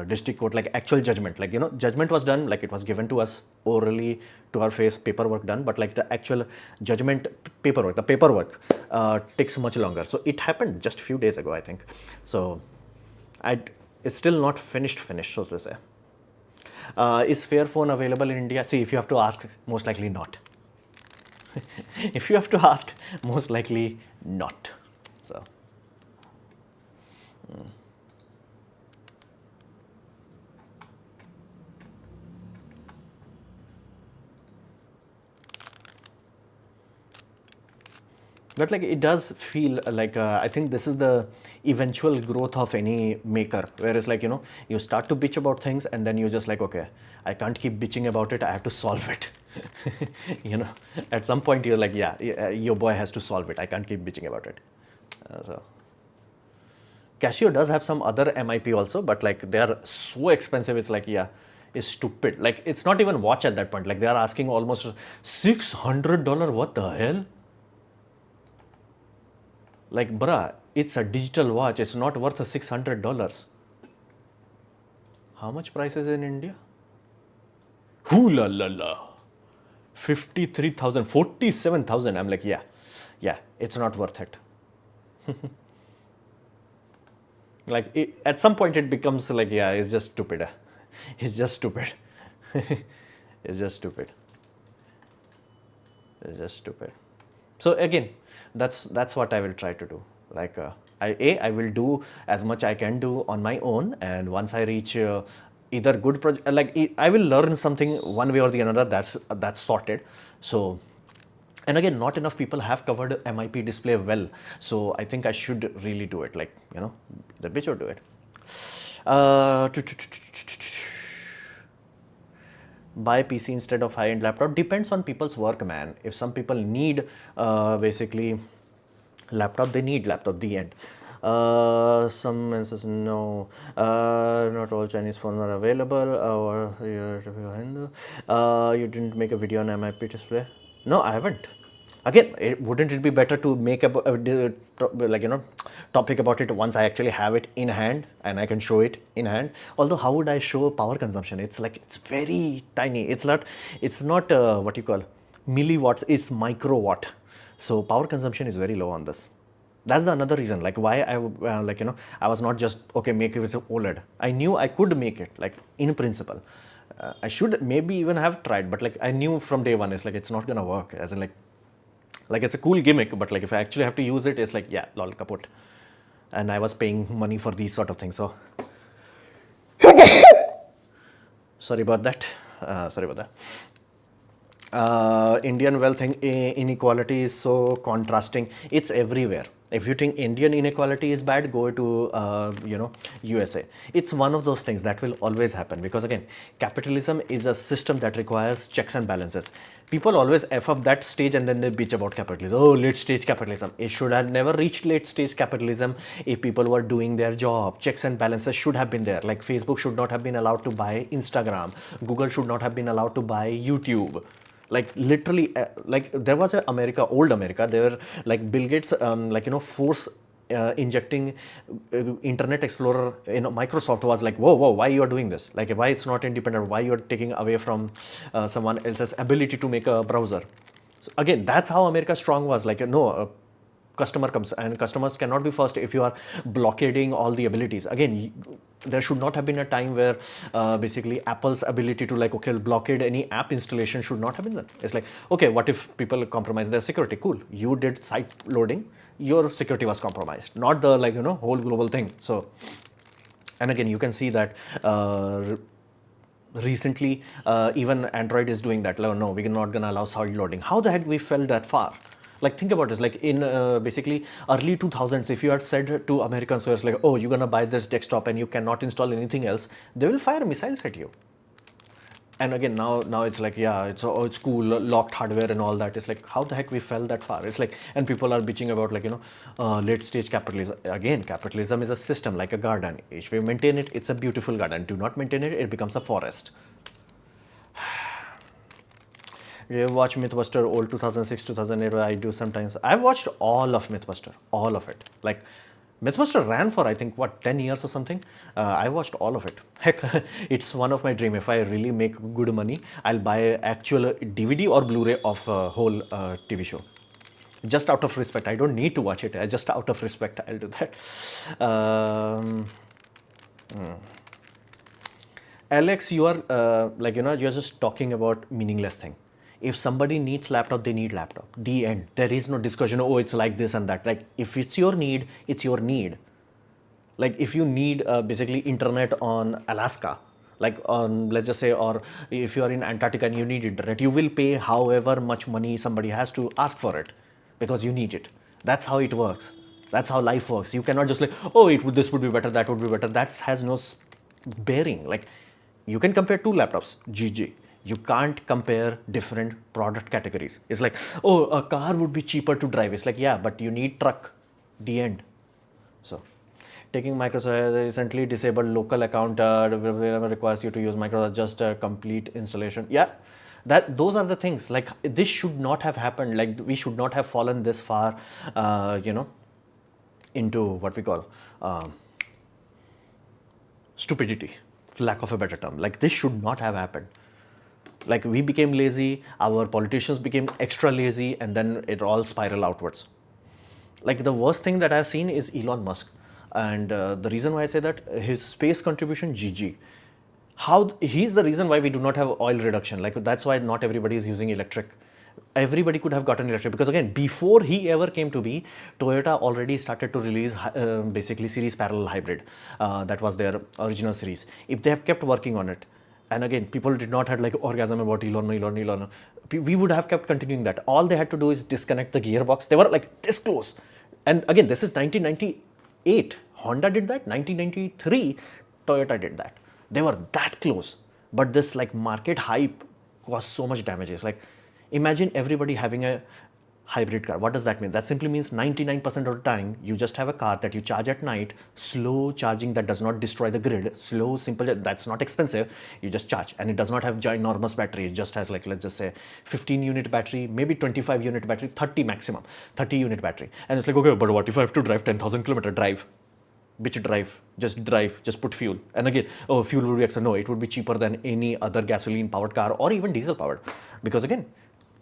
district court, like actual judgment. Like, you know, judgment was done, like it was given to us orally to our face, paperwork done. But like the actual judgment paperwork, the paperwork takes much longer. So it happened just a few days ago, I think. So it's still not finished, so to say. Is Fairphone available in India? See, if you have to ask, most likely not. If you have to ask, most likely not. So, but like it does feel like I think this is the eventual growth of any maker. Whereas like, you know, you start to bitch about things and then you're just like, okay, I can't keep bitching about it. I have to solve it. You know, at some point you're like, yeah, your boy has to solve it. I can't keep bitching about it. So Casio does have some other MIP also, but like they are so expensive. It's like, yeah, it's stupid. Like it's not even watch at that point. Like they are asking almost $600. What the hell? Like, bruh, it's a digital watch. It's not worth $600. How much price is in India? Hoo la la la. 53,000, 47,000. I'm like, yeah, it's not worth it. Like, at some point it becomes like, yeah, it's just stupid. It's just stupid. It's just stupid. It's just stupid. So again, that's what I will try to do. Like, I will do as much I can do on my own, and once I reach either good project, like I will learn something one way or the other. That's sorted. So, and again, not enough people have covered MIP display well. So I think I should really do it. Like, you know, the bitch or do it. Buy PC instead of high-end laptop depends on people's work, man. If some people need basically laptop, they need laptop. The end. Some answers no. Not all Chinese phones are available. Or you didn't make a video on MIP display? No, I haven't. Again, wouldn't it be better to make a like, you know, topic about it once I actually have it in hand and I can show it in hand? Although, how would I show power consumption? It's like, it's very tiny. It's not what you call milliwatts. It's microwatt. So power consumption is very low on this. That's the another reason, like why I like, you know, I was not just okay make it with OLED. I knew I could make it, like in principle. I should maybe even have tried, but like I knew from day one, it's like it's not gonna work. As in like it's a cool gimmick, but like if I actually have to use it, it's like, yeah, lol, kaput. And I was paying money for these sort of things, so sorry about that. Indian wealth inequality is so contrasting. It's everywhere. If you think Indian inequality is bad, go to USA. It's one of those things that will always happen, because again, capitalism is a system that requires checks and balances. People always f up that stage and then they bitch about capitalism. Oh, late stage capitalism. It should have never reached late stage capitalism if people were doing their job. Checks and balances should have been there. Like Facebook should not have been allowed to buy Instagram. Google should not have been allowed to buy YouTube. Like literally, like there was a America, old America, there were like Bill Gates, force injecting Internet Explorer in Microsoft was like, whoa, why you are doing this? Like, why it's not independent? Why you are taking away from someone else's ability to make a browser? So again, that's how America strong was. Like, no, customer comes, and customers cannot be first if you are blockading all the abilities. Again, there should not have been a time where basically Apple's ability to like, okay, blockade any app installation should not have been done. It's like, okay, what if people compromise their security? Cool, you did site loading, your security was compromised, not the like, whole global thing. So, and again, you can see that recently even Android is doing that. Like, no, we're not gonna allow side loading. How the heck we fell that far? Like, think about this. Like in basically early 2000s, if you had said to Americans who was like, oh, you're gonna buy this desktop and you cannot install anything else, they will fire missiles at you. And again, now it's like, yeah, it's cool, locked hardware and all that. It's like, how the heck we fell that far? It's like, and people are bitching about like, late stage capitalism. Again, capitalism is a system like a garden. If we maintain it, it's a beautiful garden. Do not maintain it, it becomes a forest. You watch Mythbuster, old 2006, 2008, I do sometimes. I've watched all of Mythbuster, all of it. Like, Mythbuster ran for, I think, what, 10 years or something? I watched all of it. Heck, it's one of my dream. If I really make good money, I'll buy actual DVD or Blu-ray of a whole TV show. Just out of respect. I don't need to watch it. Just out of respect, I'll do that. Alex, you are you're just talking about meaningless thing. If somebody needs laptop, they need laptop. The end. There is no discussion. Oh, it's like this and that. Like, if it's your need, it's your need. Like, if you need basically internet on Alaska, like on, let's just say, or if you are in Antarctica and you need internet, you will pay however much money somebody has to ask for it because you need it. That's how it works. That's how life works. You cannot just like, oh, this would be better, that would be better. That has no bearing. Like, you can compare two laptops, GG. You can't compare different product categories. It's like, oh, a car would be cheaper to drive. It's like, yeah, but you need truck. The end. So, taking Microsoft recently disabled local account requires you to use Microsoft just a complete installation. Yeah, those are the things. Like, this should not have happened. Like, we should not have fallen this far, into what we call stupidity, for lack of a better term. Like, this should not have happened. Like, we became lazy, our politicians became extra lazy, and then it all spiraled outwards. Like, the worst thing that I've seen is Elon Musk. And the reason why I say that, his space contribution, GG. He's the reason why we do not have oil reduction. Like, that's why not everybody is using electric. Everybody could have gotten electric, because again, before he ever came to be, Toyota already started to release basically series parallel hybrid. That was their original series. If they have kept working on it, and again, people did not have like orgasm about Elon. We would have kept continuing that. All they had to do is disconnect the gearbox. They were like this close. And again, this is 1998. Honda did that. 1993, Toyota did that. They were that close. But this like market hype caused so much damages. Like, imagine everybody having a hybrid car. What does that mean? That simply means 99% of the time, you just have a car that you charge at night, slow charging that does not destroy the grid, slow, simple, that's not expensive. You just charge, and it does not have ginormous battery. It just has like, let's just say 15 unit battery, maybe 25 unit battery, 30 maximum, 30 unit battery. And it's like, okay, but what if I have to drive 10,000 kilometer drive? Bitch, drive, just put fuel. And again, oh, fuel would be extra. No, it would be cheaper than any other gasoline powered car or even diesel powered. Because again,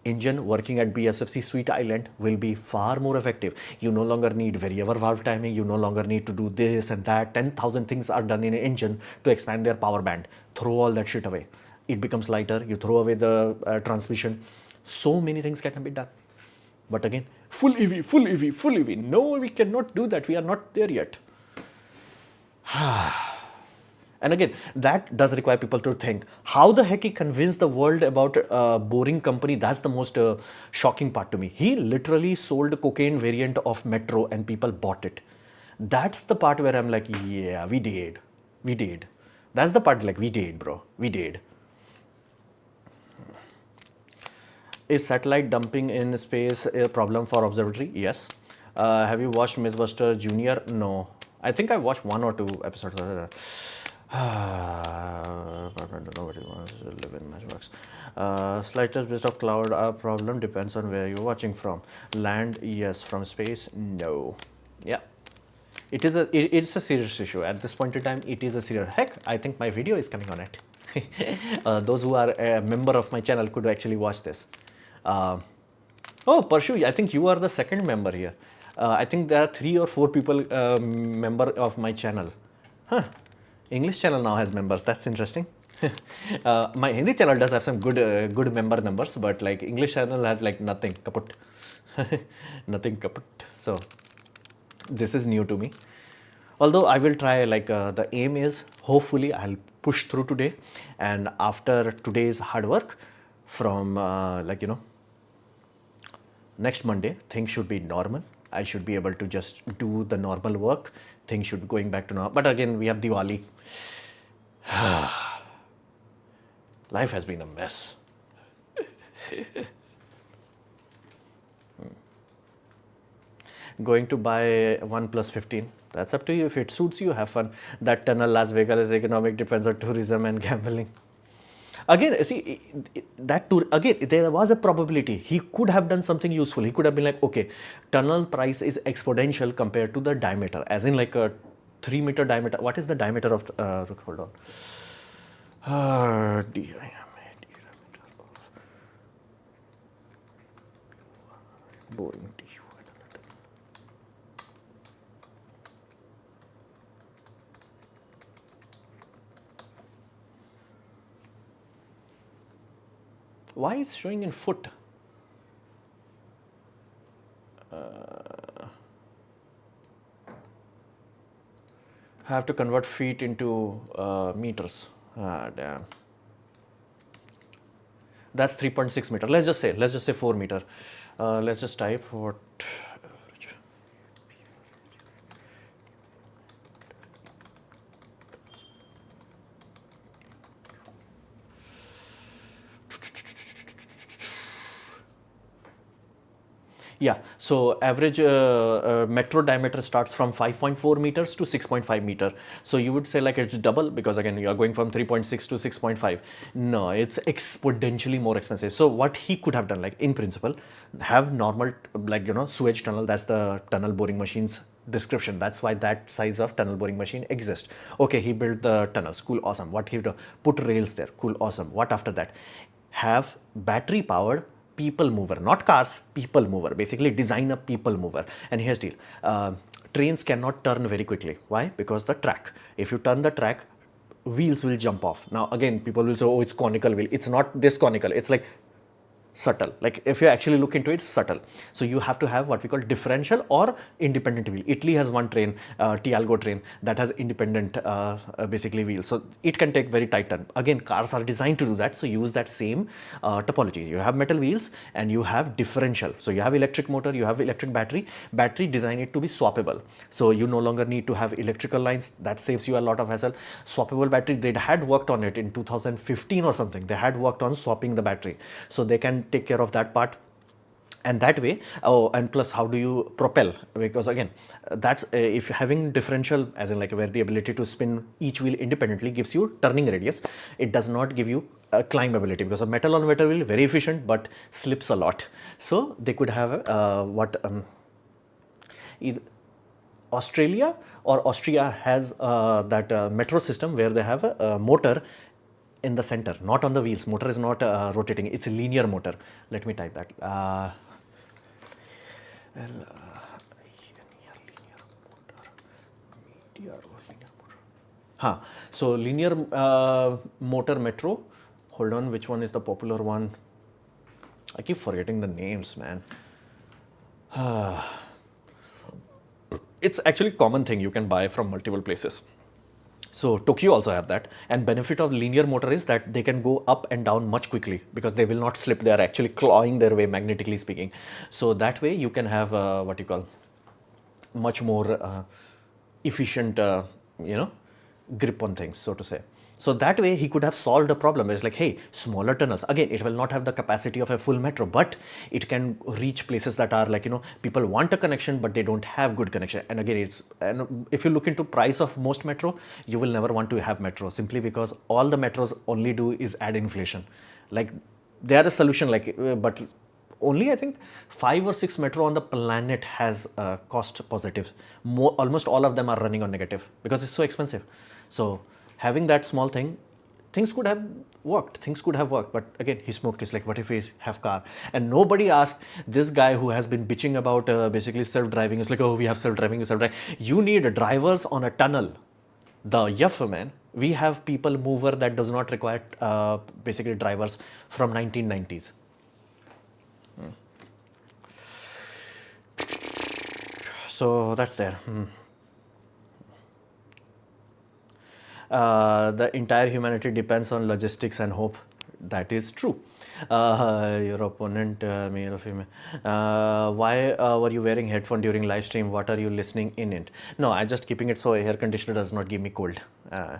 engine working at BSFC Sweet Island will be far more effective. You no longer need variable valve timing. You no longer need to do this and that. 10,000 things are done in an engine to expand their power band. Throw all that shit away. It becomes lighter. You throw away the transmission. So many things can be done. But again, full EV. No, we cannot do that. We are not there yet. And again, that does require people to think how the heck he convinced the world about a boring company. That's the most shocking part to me. He literally sold a cocaine variant of Metro and people bought it. That's the part where I'm like, yeah, we did. We did. That's the part like, we did, bro. We did. Is satellite dumping in space a problem for observatory? Yes. Have you watched Mythbuster Junior? No. I think I watched 1 or 2 episodes. I don't know what it was. Live in Matchbox. Slightest bit of cloud problem depends on where you're watching from. Land, yes. From space, no. Yeah. It's a serious issue. At this point in time, it is a serious. Heck, I think my video is coming on it. Those who are a member of my channel could actually watch this. Oh, Parshu, I think you are the second member here. I think there are 3 or 4 people member of my channel. Huh. English channel now has members. That's interesting. My Hindi channel does have some good member numbers, but like English channel had like nothing. Kaput. Nothing kaput. So this is new to me. Although I will try, like the aim is hopefully I'll push through today, and after today's hard work from like, you know, next Monday, things should be normal. I should be able to just do the normal work. Things should be going back to normal. But again, we have Diwali. Life has been a mess. Going to buy 1 plus 15. That's up to you. If it suits you, have fun. That tunnel, Las Vegas, is economic, depends on tourism and gambling. Again, see, that tour, again, there was a probability. He could have done something useful. He could have been like, okay, tunnel price is exponential compared to the diameter, as in like a 3-meter diameter. What is the diameter of, hold on. Diameter of boring tissue. Why is showing in foot? I have to convert feet into meters. Damn. That's 3.6 meter. Let's just say 4 meter. Let's just type what. Yeah, so average metro diameter starts from 5.4 meters to 6.5 meter. So you would say like it's double, because again, you are going from 3.6 to 6.5. No, it's exponentially more expensive. So what he could have done, like in principle, have normal, like, you know, sewage tunnel. That's the tunnel boring machine's description. That's why that size of tunnel boring machine exists. Okay, he built the tunnels. Cool, awesome. What he do? Put rails there. Cool, awesome. What after that? Have battery powered people mover, not cars, people mover. Basically design a people mover. And here's the deal. Trains cannot turn very quickly. Why? Because the track. If you turn the track, wheels will jump off. Now again, people will say, oh, it's conical wheel. It's not this conical. It's like subtle. Like if you actually look into it, it's subtle. So you have to have what we call differential or independent wheel. Italy has one train, Tialgo train, that has independent basically wheels. So it can take very tight turn. Again, cars are designed to do that. So use that same topology. You have metal wheels and you have differential. So you have electric motor, you have electric battery. Battery design it to be swappable. So you no longer need to have electrical lines. That saves you a lot of hassle. Swappable battery, they had worked on it in 2015 or something. They had worked on swapping the battery. So they can take care of that part. And that way, oh, and plus how do you propel? Because again, that's if having differential, as in like where the ability to spin each wheel independently gives you turning radius, it does not give you climb ability, because a metal on metal wheel very efficient but slips a lot. So they could have either Australia or Austria has that metro system where they have a motor in the center, not on the wheels. Motor is not rotating, it's a linear motor. Let me type that. So linear motor metro. Hold on, which one is the popular one? I keep forgetting the names, man. It's actually a common thing you can buy from multiple places. So Tokyo also have that, and benefit of linear motor is that they can go up and down much quickly because they will not slip. They are actually clawing their way, magnetically speaking. So that way you can have what you call much more efficient, grip on things, so to say. So that way he could have solved the problem. It's like, hey, smaller tunnels. Again, it will not have the capacity of a full metro, but it can reach places that are like, people want a connection, but they don't have good connection. And again, and if you look into price of most metro, you will never want to have metro simply because all the metros only do is add inflation. Like they are the solution, but only I think 5 or 6 metro on the planet has cost positives. Almost all of them are running on negative because it's so expensive. So having that small thing, things could have worked. Things could have worked. But again, he smoked. It's like, what if we have car? And nobody asked this guy who has been bitching about basically self-driving. It's like, oh, we have self-driving, self-driving. You need drivers on a tunnel. The yuff, man. We have people mover that does not require basically drivers from 1990s. So that's there. The entire humanity depends on logistics and hope. That is true. Your opponent, male or female. Why were you wearing headphone during live stream? What are you listening in it? No, I'm just keeping it so air conditioner does not give me cold. I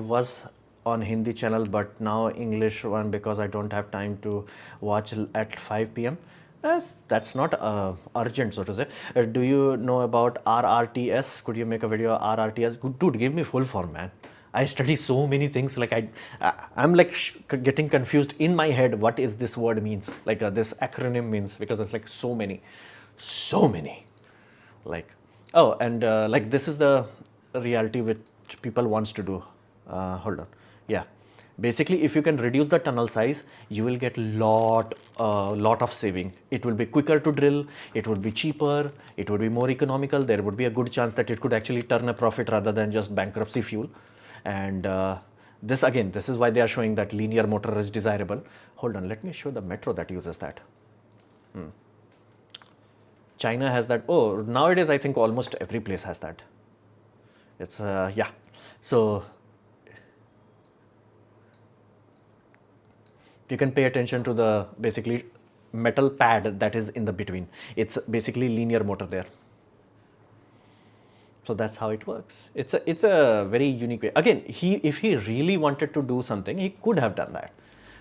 was on Hindi channel, but now English one because I don't have time to watch at 5 p.m. Yes, that's not urgent, so to say. Do you know about RRTS? Could you make a video RRTS? Dude, give me full form, man. I study so many things. Like I'm like getting confused in my head. What is this word means? Like this acronym means, because it's like so many. Like, oh, and like this is the reality which people wants to do. Hold on. Yeah. Basically, if you can reduce the tunnel size, you will get lot of saving. It will be quicker to drill, it would be cheaper, it would be more economical. There would be a good chance that it could actually turn a profit rather than just bankruptcy fuel. And this is why they are showing that linear motor is desirable. Hold on, let me show the metro that uses that. China has that. Oh, nowadays I think almost every place has that. It's yeah. So you can pay attention to the basically metal pad that is in the between. It's basically linear motor there. So that's how it works. It's a very unique way. Again, if he really wanted to do something, he could have done that.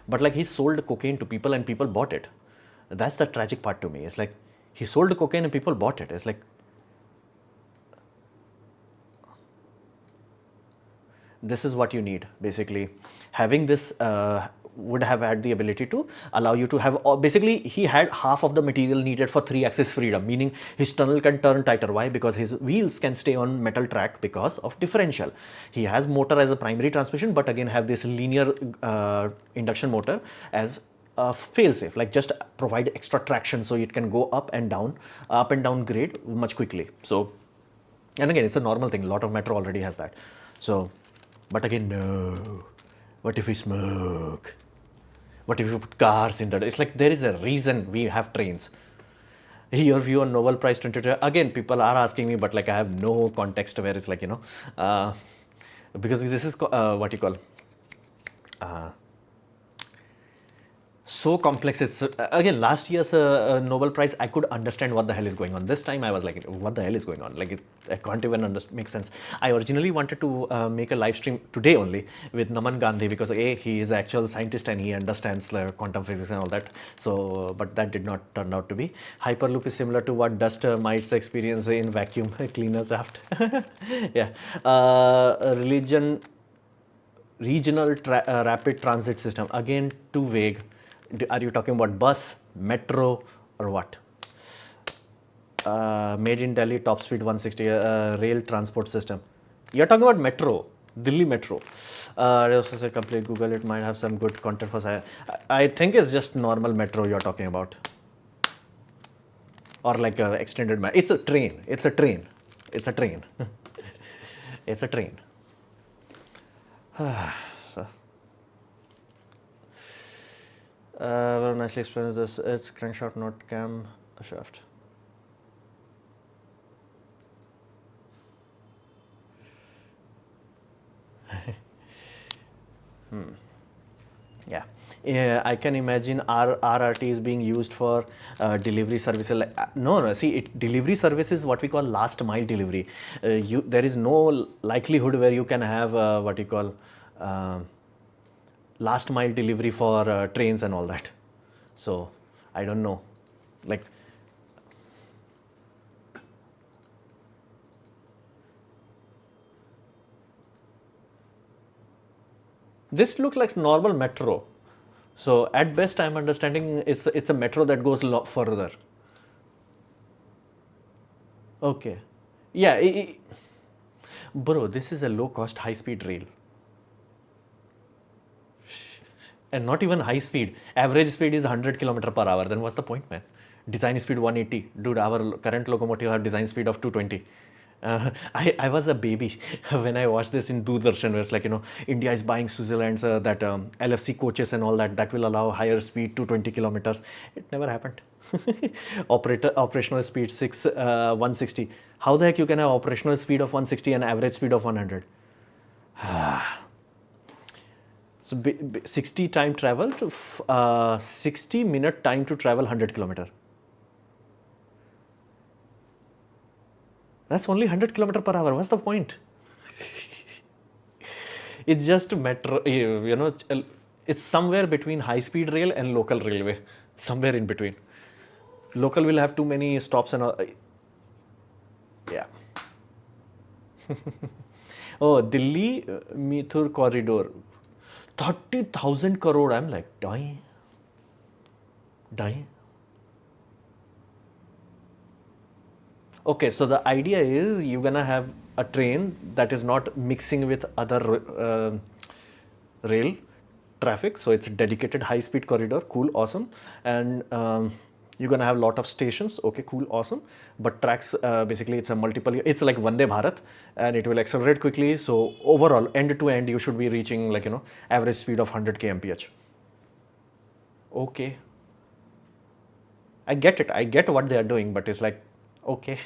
But like, he sold cocaine to people and people bought it. That's the tragic part to me. It's like, he sold cocaine and people bought it. It's like, this is what you need. Basically, having this would have had the ability to allow you to have, basically he had half of the material needed for 3-axis freedom, meaning his tunnel can turn tighter. Why? Because his wheels can stay on metal track because of differential. He has motor as a primary transmission, but again have this linear induction motor as fail-safe, like just provide extra traction so it can go up and down grade much quickly. So, and again, it's a normal thing. A lot of metro already has that. So, but again, no. What if we smoke? What if you put cars in that? It's like, there is a reason we have trains. Your view on Nobel Prize 2022. Again, people are asking me, but like, I have no context where it's like, because this is what you call so complex. It's again, last year's Nobel Prize, I could understand what the hell is going on. This time I was like, what the hell is going on? Like, I can't even make sense. I originally wanted to make a live stream today only with Naman Gandhi because he is an actual scientist and he understands quantum physics and all that. So, but that did not turn out to be. Hyperloop is similar to what dust mites experience in vacuum cleaners aft. Yeah. Regional rapid transit system. Again, too vague. Are you talking about bus, metro, or what? Made in Delhi, top speed 160, rail transport system. You're talking about metro, Delhi metro. Complete Google, it might have some good content for. I think it's just normal metro you're talking about, or like extended. It's a train. It's a train. It's a train. It's a train. Well, nicely explains this. It's crankshaft, not cam shaft. Yeah. Yeah, I can imagine RRT is being used for delivery services. Like, no, no. See, delivery service is what we call last mile delivery. There is no likelihood where you can have what you call uh, last mile delivery for trains and all that. So I don't know. Like, this looks like normal metro. So at best, I'm understanding it's a metro that goes a lot further. Okay. Yeah. Bro, this is a low cost high speed rail. And not even high speed. Average speed is 100 km per hour. Then what's the point, man? Design speed 180. Dude, our current locomotive have design speed of 220. I was a baby when I watched this in Doordarshan, where it's like, India is buying Switzerland's that LFC coaches and all that will allow higher speed to 20 kilometers. It never happened. Operational speed 160. How the heck you can have operational speed of 160 and average speed of 100? So 60 time travel to 60-minute time to travel 100 km. That's only 100 km per hour. What's the point? It's just metro, it's somewhere between high speed rail and local railway. Somewhere in between. Local will have too many stops and all. Yeah. Oh, Delhi Mithur corridor. 30,000 crore. I'm like, dying. Okay, so the idea is you're gonna have a train that is not mixing with other rail traffic, so it's a dedicated high-speed corridor. Cool, awesome. And you're gonna have a lot of stations. Okay, cool, awesome. But tracks, basically, it's a multiple. It's like Vande Bharat, and it will accelerate quickly. So overall, end to end, you should be reaching average speed of 100 kmph. Okay, I get it. I get what they are doing, but it's like, okay.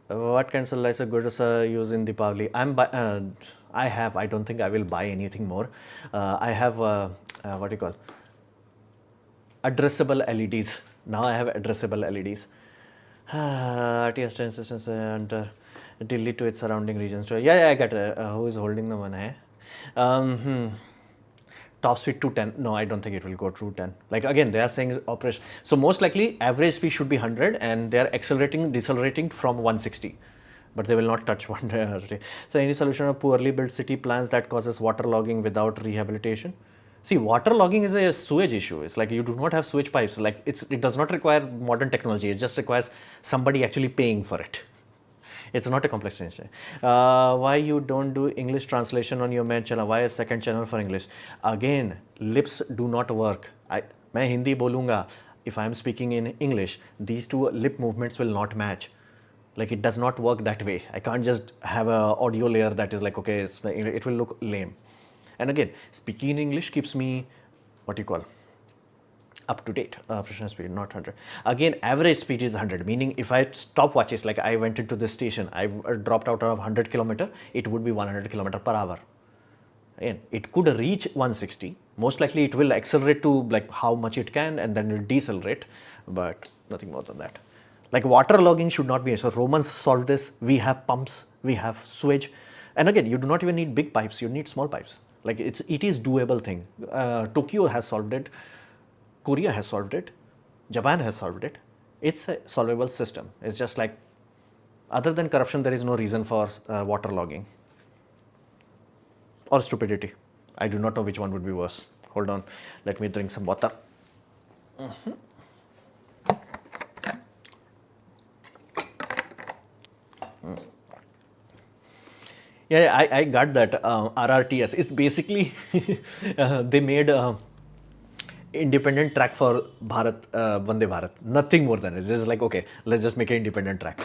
What kind of lights are good to use in Deepavali? I don't think I will buy anything more. I have, what do you call, addressable LEDs. Now I have addressable LEDs. RTS instance and Delhi to its surrounding regions. Yeah, I get it. Who is holding the one? Top speed 210. No, I don't think it will go to 10. Like again, they are saying operation. So most likely average speed should be 100 and they are decelerating from 160. But they will not touch 100. So any solution of poorly built city plans that causes waterlogging without rehabilitation? See, waterlogging is a sewage issue. It's like you do not have sewage pipes. Like it does not require modern technology. It just requires somebody actually paying for it. It's not a complex thing. Why you don't do English translation on your main channel? Why a second channel for English? Again, lips do not work. मैं हिंदी बोलूँगा. If I am speaking in English, these two lip movements will not match. Like it does not work that way. I can't just have a audio layer that is like, okay, it will look lame. And again, speaking in English keeps me, what you call, up to date. Operational speed, not 100. Again, average speed is 100, meaning if I stop watches, like I went into this station, I dropped out of 100 km, it would be 100 km per hour. Again, it could reach 160. Most likely it will accelerate to like how much it can and then it will decelerate, but nothing more than that. Like water logging should not be. So Romans solved this. We have pumps, we have sewage. And again, you do not even need big pipes, you need small pipes. Like it is doable thing. Tokyo has solved it. Korea has solved it. Japan has solved it. It's a solvable system. It's just like, other than corruption, there is no reason for water logging. Or stupidity. I do not know which one would be worse. Hold on. Let me drink some water. Yeah, I got that. RRTS. It's basically, they made independent track for Bharat, Vande Bharat. Nothing more than it. It's just like, okay, let's just make an independent track.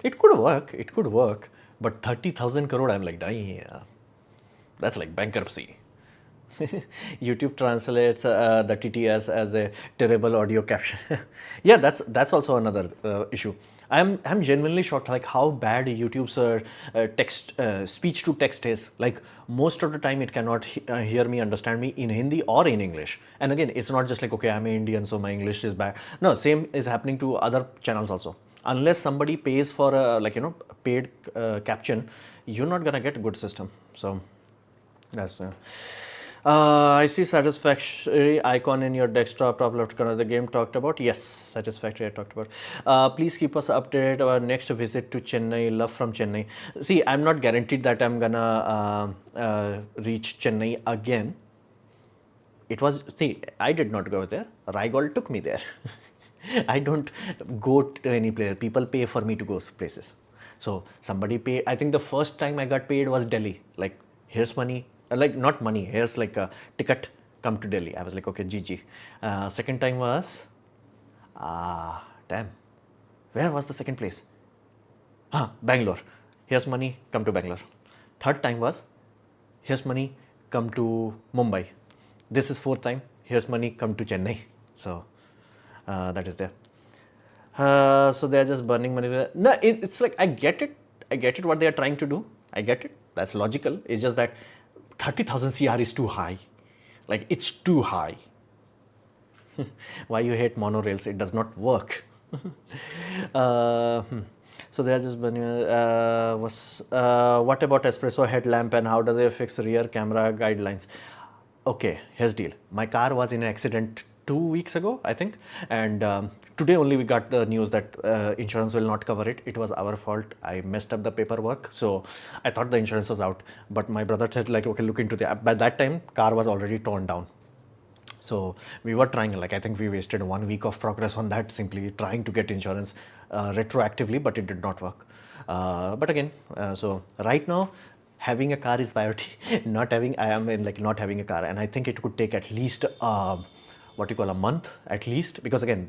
It could work. But 30,000 crore, I'm like, yeah, that's like bankruptcy. YouTube translates the TTS as a terrible audio caption. Yeah, that's also another issue. I'm genuinely shocked like how bad YouTube's text speech to text is. Like most of the time it cannot hear me, understand me in Hindi or in English. And again, it's not just like okay, I'm Indian so my English is bad. No, same is happening to other channels also. Unless somebody pays for a paid caption, you're not gonna get a good system. So that's I see satisfactory icon in your desktop top left corner. The game talked about. Yes, satisfactory I talked about. Please keep us updated. Our next visit to Chennai. Love from Chennai. See, I'm not guaranteed that I'm gonna reach Chennai again. It was, see, I did not go there. Raigol took me there. I don't go to any place. People pay for me to go places. So somebody pay. I think the first time I got paid was Delhi. Like, here's money. Like, not money. Here's like a ticket. Come to Delhi. I was like, okay, GG. Second time was, damn. Where was the second place? Bangalore. Here's money. Come to Bangalore. Third time was, here's money. Come to Mumbai. This is fourth time. Here's money. Come to Chennai. So that is there. So they are just burning money. No, it's like I get it. I get it what they are trying to do. I get it. That's logical. It's just that 30,000 CR is too high. Like it's too high. Why you hate monorails? It does not work. So they are just burning. What about espresso headlamp and how does it fix rear camera guidelines? Okay, here's deal. My car was in an accident 2 weeks ago, I think, and today only we got the news that insurance will not cover it. It was our fault. I messed up the paperwork, so I thought the insurance was out. But my brother said like, okay, look into the. By that time, car was already torn down. So we were trying, like I think we wasted 1 week of progress on that, simply trying to get insurance retroactively, but it did not work. But again, so right now, having a car is priority. I am in like not having a car, and I think it could take at least what you call a month at least, because again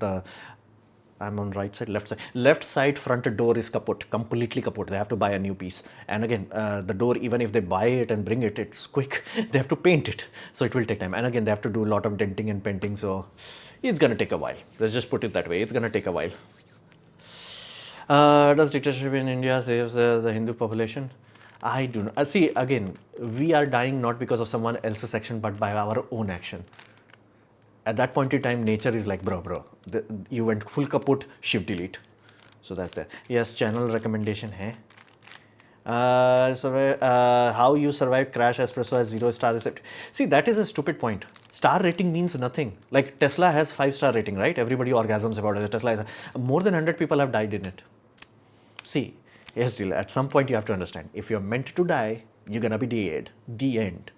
I'm on right side, left side front door is kaput, completely kaput. They have to buy a new piece, and again the door, even if they buy it and bring it, it's quick. They have to paint it, so it will take time, and again they have to do a lot of denting and painting, so it's gonna take a while. Let's just put it that way. It's gonna take a while. Does dictatorship in India save the Hindu population? I do not. See, again, we are dying not because of someone else's action, but by our own action. At that point in time, nature is like, bro, you went full kaput, shift delete. So that's there. Yes, channel recommendation hai. How you survived crash espresso as 0-star recept. See, that is a stupid point. Star rating means nothing. Like Tesla has 5-star rating, right? Everybody orgasms about it. Tesla is more than 100 people have died in it. See, yes, deal. At some point you have to understand, if you're meant to die, you're gonna be dead. The end.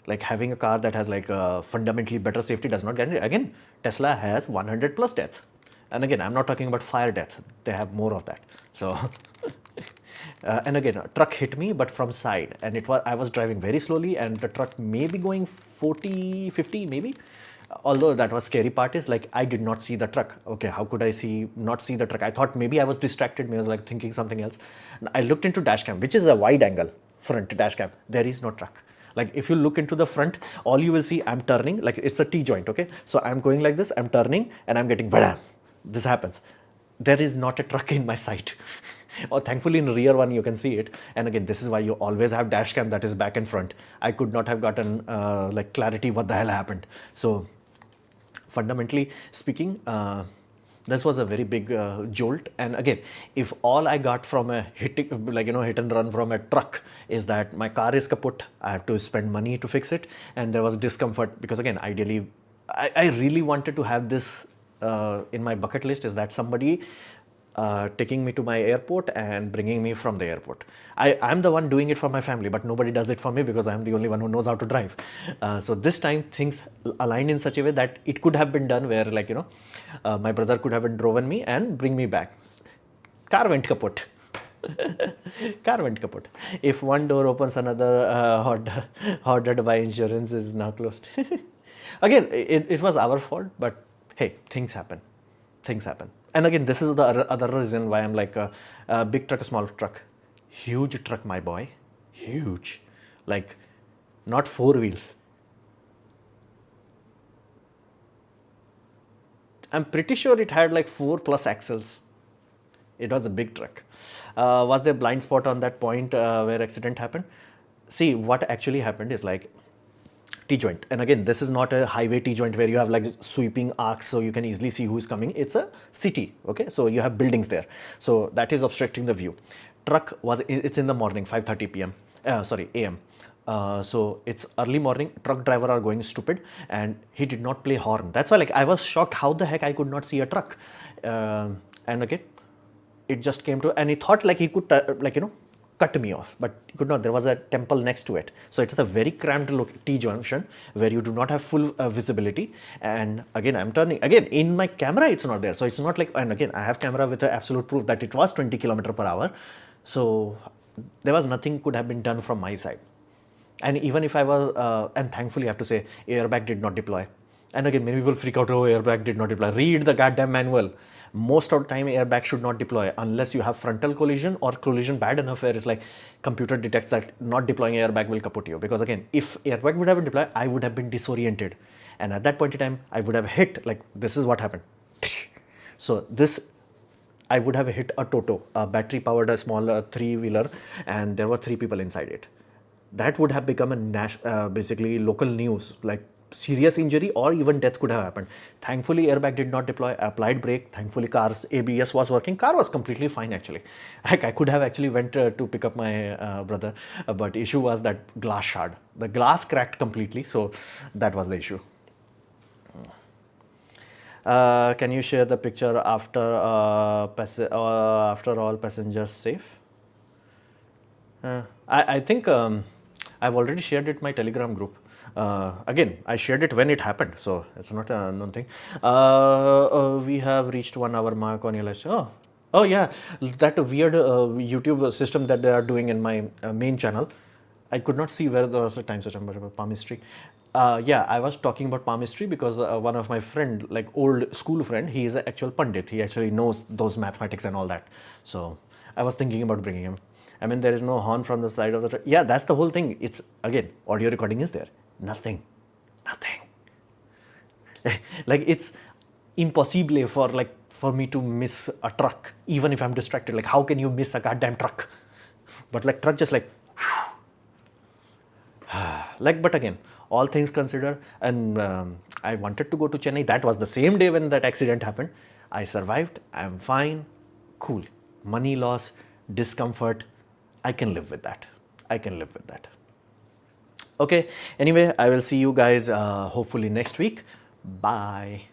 Like having a car that has like a fundamentally better safety does not guarantee. Again, Tesla has 100 plus death. And again, I'm not talking about fire death. They have more of that. So, and again, a truck hit me, but from side. And I was driving very slowly and the truck may be going 40, 50 maybe. Although that was scary part is like, I did not see the truck. Okay, how could I not see the truck? I thought maybe I was distracted. Maybe I was like thinking something else. I looked into dash cam, which is a wide angle front dash cam. There is no truck. Like if you look into the front, all you will see, I'm turning, like it's a T-joint, okay? So I'm going like this, I'm turning and I'm getting badam. This happens. There is not a truck in my sight. Or thankfully in rear one you can see it. And again, this is why you always have dash cam that is back and front. I could not have gotten like clarity what the hell happened. So fundamentally speaking, this was a very big jolt. And again, if all I got from a hit and run from a truck is that my car is kaput, I have to spend money to fix it, and there was discomfort because again, ideally, I really wanted to have this in my bucket list, is that somebody taking me to my airport and bringing me from the airport. I'm the one doing it for my family, but nobody does it for me because I'm the only one who knows how to drive. So this time things aligned in such a way that it could have been done where like, my brother could have driven me and bring me back. Car went kaput. Car went kaput. If one door opens, another ordered by insurance is now closed. Again, it was our fault, but hey, things happen. Things happen. And again, this is the other reason why I'm like a big truck, a small truck. Huge truck, my boy. Huge. Like, not 4 wheels. I'm pretty sure it had like 4+ axles. It was a big truck. Was there blind spot on that point where accident happened? See, what actually happened is like T-joint. And again, this is not a highway T-joint where you have like sweeping arcs so you can easily see who is coming. It's a city, okay? So you have buildings there. So that is obstructing the view. Truck was, it's in the morning, 5:30 p.m. Sorry, a.m. So it's early morning, truck driver are going stupid and he did not play horn. That's why like I was shocked how the heck I could not see a truck. And again, it just came to, and he thought like he could cut me off, but he could not. There was a temple next to it. So it is a very cramped T-junction where you do not have full visibility. And again, I'm turning, again, in my camera, it's not there. So it's not like, and again, I have camera with absolute proof that it was 20 km/h. So there was nothing could have been done from my side. And even if I was, and thankfully I have to say, airbag did not deploy. And again, many people freak out, oh, airbag did not deploy. Read the goddamn manual. Most of the time, airbag should not deploy unless you have frontal collision or collision bad enough where it's like computer detects that not deploying airbag will kaput you. Because again, if airbag would have been deployed, I would have been disoriented. And at that point in time, I would have hit, like this is what happened. So this, I would have hit a Toto, a battery powered a small three-wheeler, and there were 3 people inside it. That would have become a basically local news, like serious injury or even death could have happened. Thankfully, airbag did not deploy, applied brake. Thankfully, car's ABS was working. Car was completely fine actually. I could have actually went to pick up my brother, but issue was that glass shard. The glass cracked completely, so that was the issue. Can you share the picture after after all passengers safe? I think I've already shared it in my Telegram group. Again, I shared it when it happened, so it's not a unknown thing. We have reached 1 hour mark on your live stream. Oh yeah, that weird YouTube system that they are doing in my main channel. I could not see where there was a time system, but palmistry. Yeah, I was talking about palmistry because one of my friend, like old school friend, he is an actual pundit. He actually knows those mathematics and all that. So I was thinking about bringing him. I mean, there is no horn from the side of the truck. Yeah, that's the whole thing. It's, again, audio recording is there. Nothing. Like, it's impossible for me to miss a truck, even if I'm distracted. Like, how can you miss a goddamn truck? But like, truck just like, like, but again, all things considered, and I wanted to go to Chennai. That was the same day when that accident happened. I survived. I'm fine. Cool. Money loss, discomfort. I can live with that. I can live with that. Okay. Anyway, I will see you guys hopefully next week. Bye.